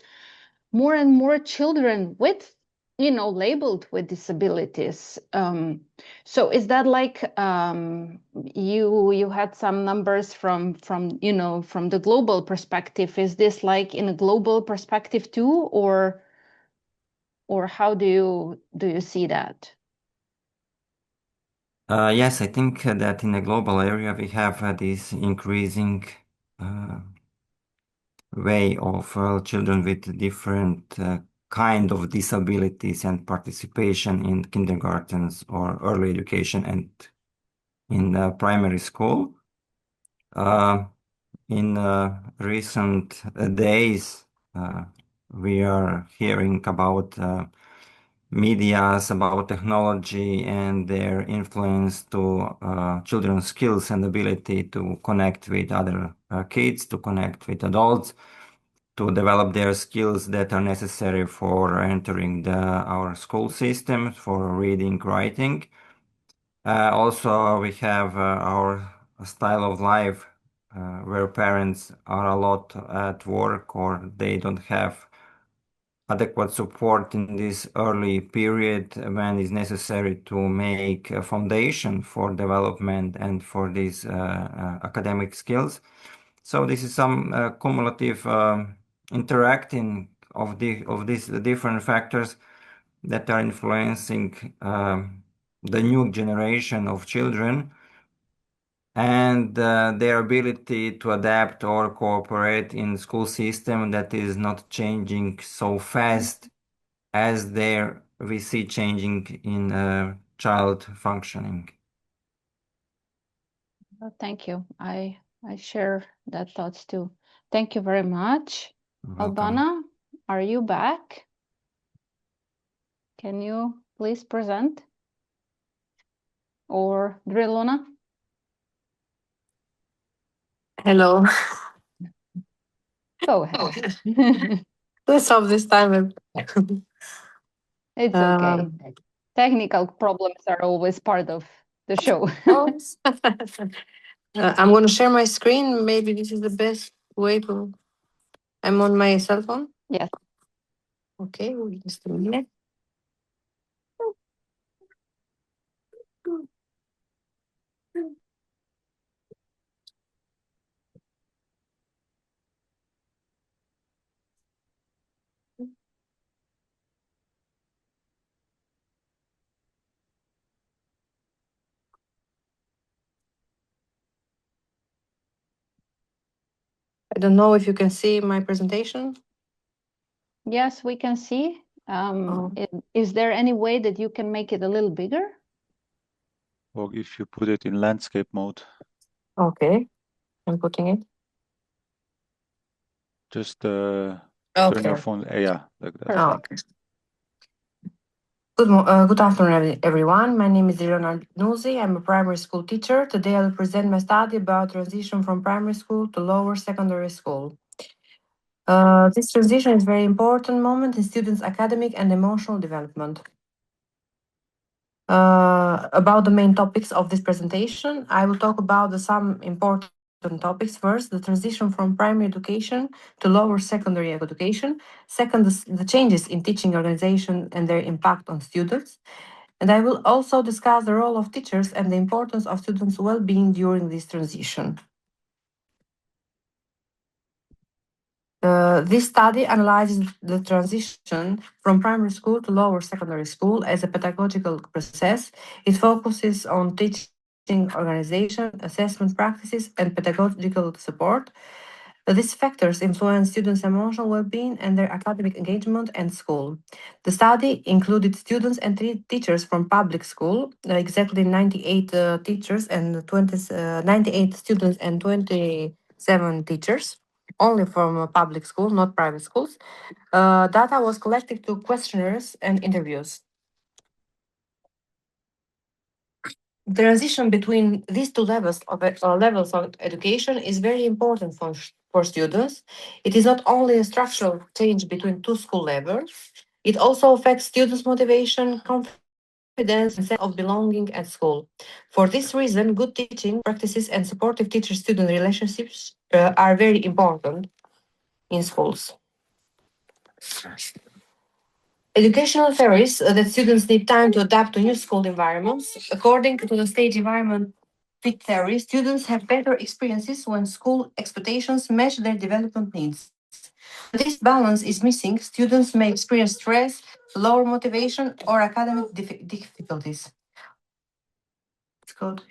more and more children with, you know, labeled with disabilities. So is that like you had some numbers from you know, from the global perspective? Is this like in a global perspective too, or how do you see that?
Yes, I think that in a global area we have this increasing way of children with different kind of disabilities and participation in kindergartens or early education and in primary school. In recent days, we are hearing about medias, about technology and their influence to children's skills and ability to connect with other kids, to connect with adults, to develop their skills that are necessary for entering our school system, for reading, writing. Also, we have our style of life where parents are a lot at work or they don't have adequate support in this early period when it's necessary to make a foundation for development and for these academic skills. So this is some cumulative interacting of these different factors that are influencing the new generation of children and their ability to adapt or cooperate in school system that is not changing so fast as we see changing in child functioning.
Thank you. I share that thoughts too. Thank you very much. Albana, are you back? Can you please present? Or Drilona?
Hello.
Go ahead.
Let's solve this time.
It's okay. Technical problems are always part of the show.
I'm going to share my screen. Maybe this is the best way to. I'm on my cell phone.
Yes.
Okay, just a minute. I don't know if you can see my presentation.
Yes, we can see. Is there any way that you can make it a little bigger?
Or if you put it in landscape mode.
Okay, I'm putting it.
Just turn your phone. Yeah, like that.
Okay. Good afternoon, everyone. My name is Irina Nuzi. I'm a primary school teacher. Today I'll present my study about transition from primary school to lower secondary school. This transition is a very important moment in students' academic and emotional development. About the main topics of this presentation, I will talk about some important topics. First, the transition from primary education to lower secondary education. Second, the changes in teaching organization and their impact on students. And I will also discuss the role of teachers and the importance of students' well-being during this transition. This study analyzes the transition from primary school to lower secondary school as a pedagogical process. It focuses on teaching organization, assessment practices, and pedagogical support. These factors influence students' emotional well-being and their academic engagement and school. The study included students and teachers from public school, exactly 98 teachers and 98 students and 27 teachers, only from public school, not private schools. Data was collected through questionnaires and interviews. The transition between these two levels of education is very important for students. It is not only a structural change between two school levels, it also affects students' motivation, confidence, and sense of belonging at school. For this reason, good teaching practices and supportive teacher-student relationships are very important in schools. Educational theories that students need time to adapt to new school environments. According to the stage environment fit theory, students have better experiences when school expectations match their development needs. When this balance is missing, students may experience stress, lower motivation, or academic difficulties. Let's go to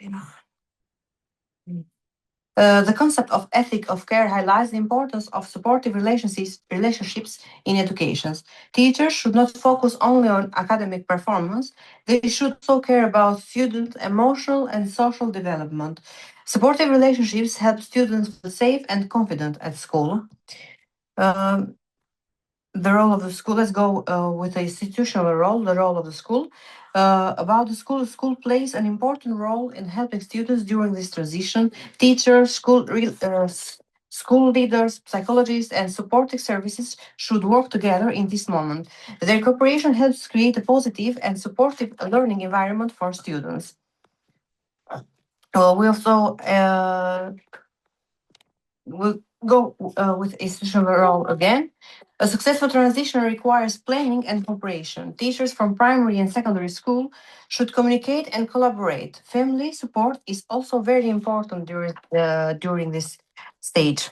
the concept of ethic of care highlights the importance of supportive relationships in education. Teachers should not focus only on academic performance, they should also care about student emotional and social development. Supportive relationships help students feel safe and confident at school. The role of the school, let's go with the institutional role, the role of the school. About the school plays an important role in helping students during this transition. Teachers, school leaders, psychologists, and supporting services should work together in this moment. Their cooperation helps create a positive and supportive learning environment for students. We also will go with institutional role again. A successful transition requires planning and cooperation. Teachers from primary and secondary school should communicate and collaborate. Family support is also very important during this stage.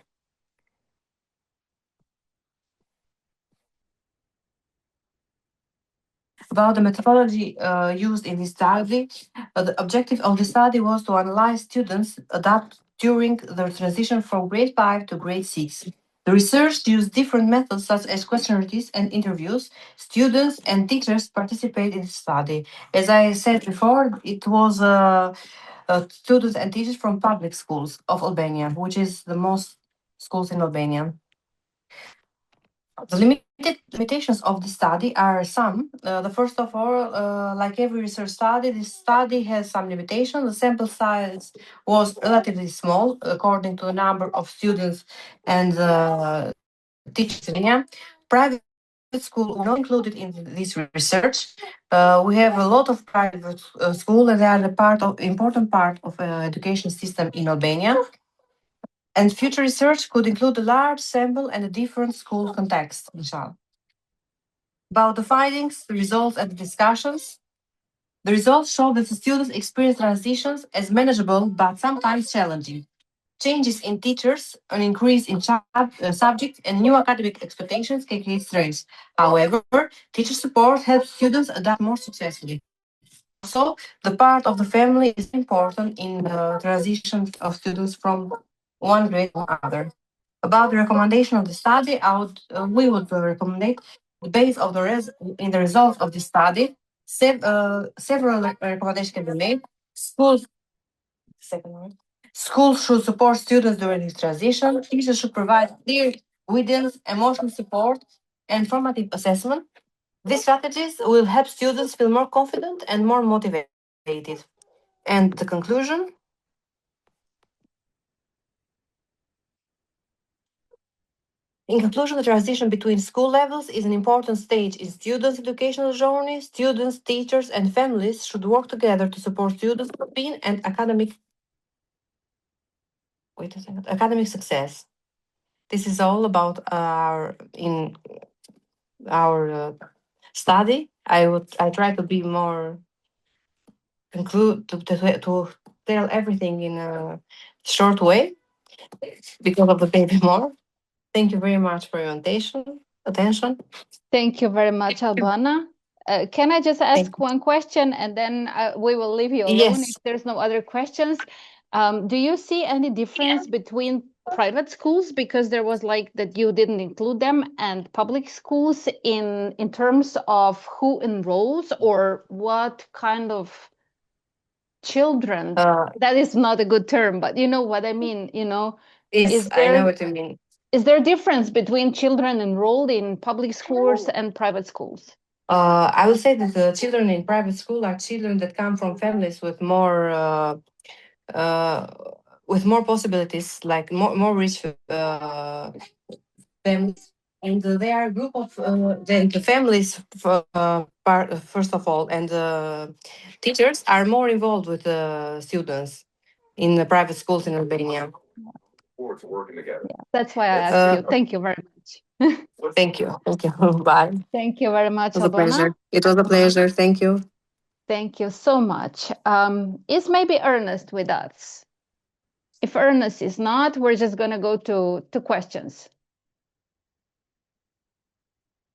About the methodology used in this study, the objective of the study was to analyze students adapt during the transition from grade 5 to grade 6. The research used different methods such as questionnaires and interviews. Students and teachers participated in the study. As I said before, it was students and teachers from public schools of Albania, which is the most schools in Albania. The limitations of the study are some. The first of all, like every research study, this study has some limitations. The sample size was relatively small according to the number of students and teachers in Albania. Private school were not included in this research. We have a lot of private schools, and they are the important part of education system in Albania. And future research could include a large sample and a different school context, inshallah. About the findings, the results, and the discussions. The results show that the students experience transitions as manageable but sometimes challenging. Changes in teachers, an increase in subjects, and new academic expectations can create stress. However, teacher support helps students adapt more successfully. Also, the part of the family is important in the transition of students from one grade to another. About the recommendation of the study, we would recommend, based on the results of the study, several recommendations can be made. Schools should support students during this transition. Teachers should provide clear guidance, emotional support, and formative assessment. These strategies will help students feel more confident and more motivated. And the conclusion? In conclusion, the transition between school levels is an important stage in students' educational journey. Students, teachers, and families should work together to support students' well-being and academic success. This is all about our study. I try to be more to tell everything in a short way because of the baby more. Thank you very much for your attention.
Thank you very much, Albana. Can I just ask one question and then we will leave you alone if there's no other questions? Do you see any difference between private schools, because there was like that you didn't include them, and public schools in terms of who enrolls or what kind of children? That is not a good term, but you know what I mean, you know?
I know what you mean.
Is there a difference between children enrolled in public schools and private schools?
I would say that the children in private school are children that come from families with more possibilities, like more rich families, and they are a group of the families first of all, and the teachers are more involved with the students in the private schools in Albania.
Yeah, that's why I asked you. Thank you very much.
Thank you. Bye.
Thank you very much,
It was a
Albana.
pleasure. It was a pleasure. Thank you.
Thank you so much. Is maybe Ernest with us? If Ernest is not, we're just going to go to questions.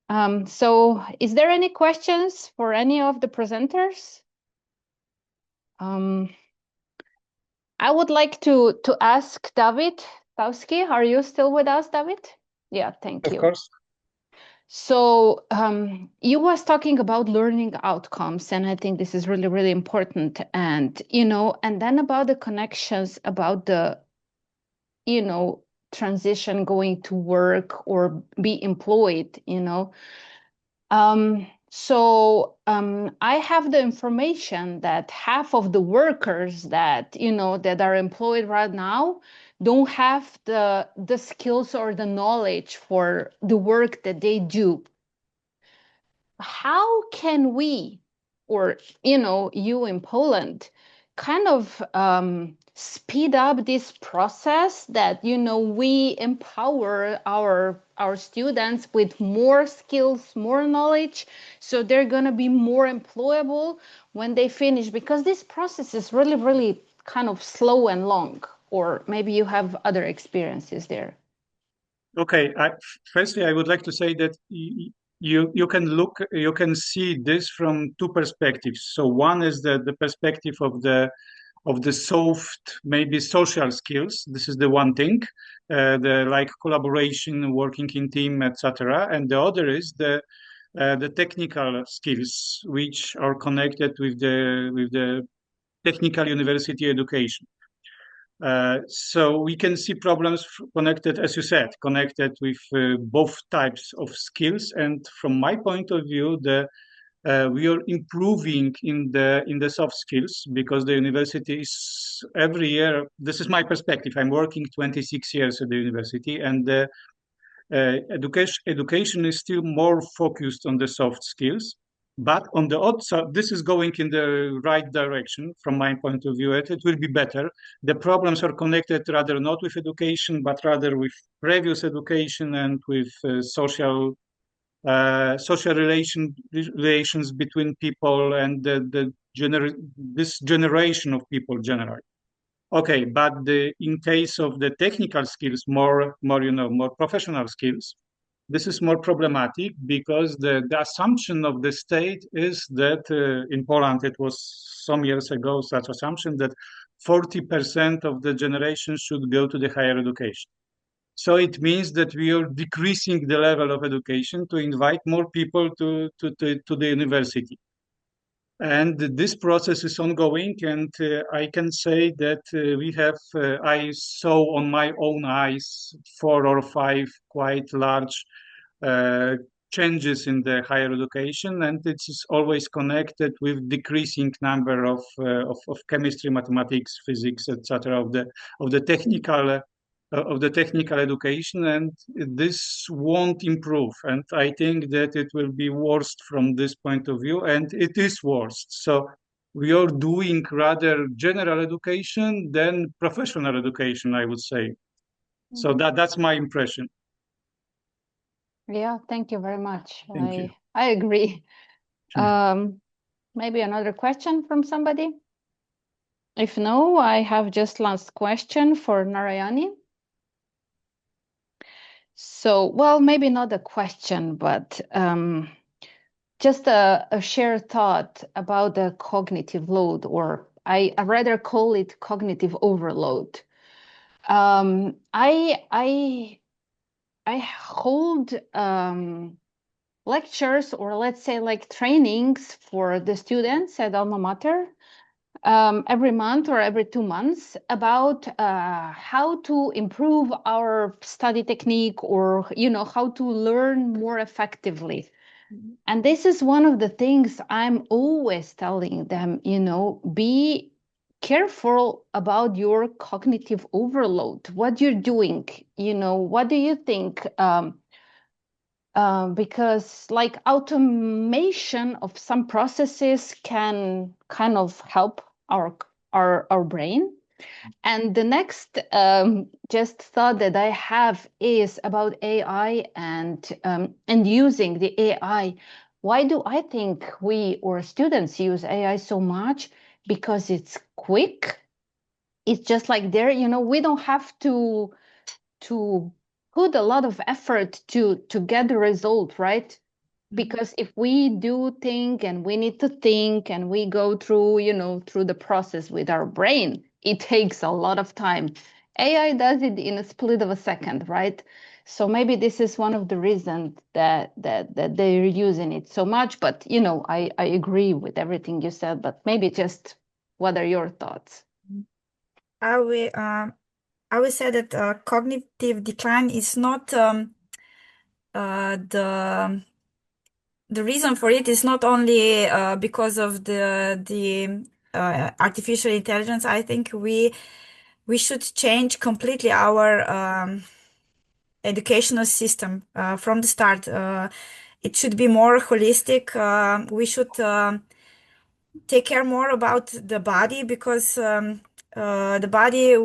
So is there any questions for any of the presenters? I would like to ask David Tauski. Are you still with us, David? Yeah, thank you.
Of course.
So you was talking about learning outcomes, and I think this is really, really important. And, you know, and then about the connections, about the, you know, transition going to work or be employed, you know. So I have the information that half of the workers that, you know, that are employed right now don't have the skills or the knowledge for the work that they do. How can we, or, you know, you in Poland, kind of speed up this process that, you know, we empower our students with more skills, more knowledge, so they're going to be more employable when they finish? Because this process is really, really kind of slow and long, or maybe you have other experiences there.
Okay, firstly, I would like to say that you can see this from two perspectives. So one is the perspective of the soft, maybe social skills. This is the one thing, the like collaboration, working in team, etc. And the other is the technical skills, which are connected with the technical university education. So we can see problems connected, as you said, connected with both types of skills. And from my point of view, we are improving in the soft skills, because the university is every year. This is my perspective. I'm working 26 years at the university, and the education is still more focused on the soft skills. But on the other side, this is going in the right direction from my point of view. It will be better. The problems are connected rather not with education, but rather with previous education and with social relations between people and this generation of people generally. Okay, but in case of the technical skills, more professional skills, this is more problematic, because the assumption of the state is that in Poland it was some years ago such assumption that 40% of the generation should go to the higher education. So it means that we are decreasing the level of education to invite more people to the university. And this process is ongoing, and I can say that I saw on my own eyes 4 or 5 quite large changes in the higher education, and it is always connected with decreasing number of chemistry, mathematics, physics, etc. of the technical education, and this won't improve. And I think that it will be worst from this point of view, and it is worst. So we are doing rather general education than professional education, I would say. So that's my impression.
Yeah, thank you very much.
Thank you.
I agree. Maybe another question from somebody? If no, I have just last question for Narayani. So, well, maybe not a question, but just a shared thought about the cognitive load, or I rather call it cognitive overload. I hold lectures, or let's say like trainings for the students at alma mater every month or every 2 months about how to improve our study technique, or how to learn more effectively. And this is one of the things I'm always telling them, be careful about your cognitive overload, what you're doing, what do you think? Because like automation of some processes can kind of help our brain. And the next just thought that I have is about AI and using the AI. Why do I think we or students use AI so much? Because it's quick. It's just like there, we don't have to put a lot of effort to get the result, right? Because if we do think and we need to think and we go through, through the process with our brain, it takes a lot of time. AI does it in a split of a second, right? So maybe this is one of the reasons that they're using it so much. But I agree with everything you said. But maybe just what are your thoughts?
I will say that cognitive decline is not the reason for it is not only because of the artificial intelligence. I think we should change completely our educational system from the start. It should be more holistic. We should take care more about the body, because the body,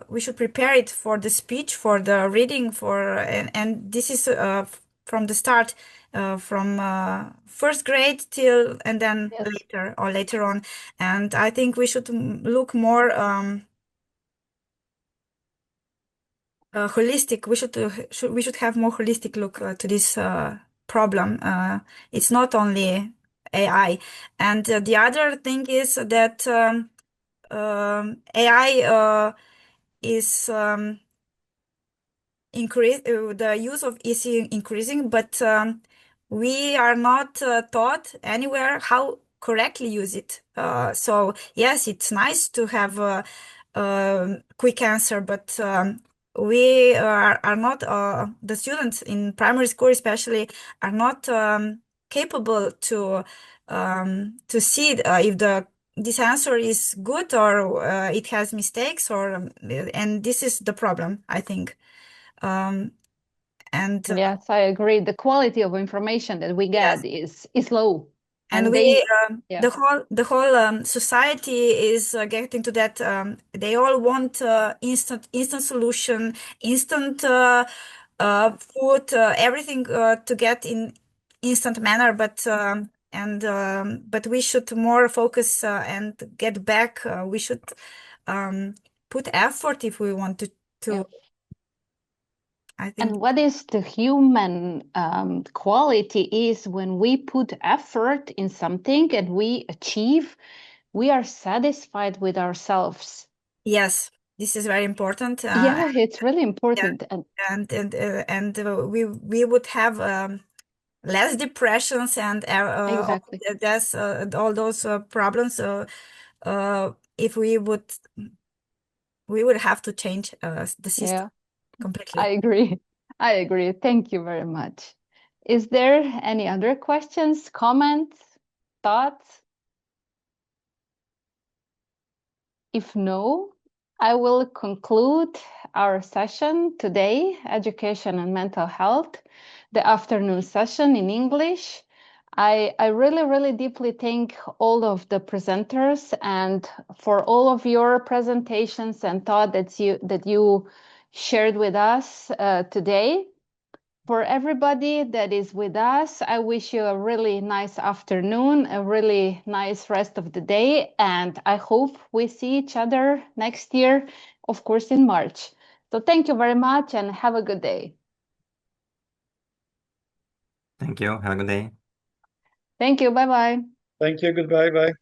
we should prepare it for the speech, for the reading, and this is from the start, from first grade till, and then
Yes.
later on. And I think we should look more holistic. We should have more holistic look to this problem. It's not only AI. And the other thing is that AI is the use of is increasing, but we are not taught anywhere how correctly use it. So yes, it's nice to have a quick answer, but we are not, the students in primary school especially are not capable to see if this answer is good, or it has mistakes, or and this is the problem, I think. And
Yes, I agree. The quality of information that we get is low.
And the whole society is getting to that. They all want instant solution, instant food, everything to get in instant manner. But but we should more focus and get back. We should put effort if we want to.
Yeah.
I think.
And what is the human quality is when we put effort in something and we achieve, we are satisfied with ourselves.
Yes, this is very important.
Yeah, it's really important.
Yeah. And we would have less depressions and
Exactly.
that's all those problems. If we would have to change the system completely.
I agree. I agree. Thank you very much. Is there any other questions, comments, thoughts? If no, I will conclude our session today, Education and Mental Health, the afternoon session in English. I really, really deeply thank all of the presenters and for all of your presentations and thought that you shared with us today. For everybody that is with us, I wish you a really nice afternoon, a really nice rest of the day, and I hope we see each other next year, of course, in March. So thank you very much and have a good day.
Thank you. Have a good day.
Thank you. Bye bye.
Thank you. Goodbye. Bye.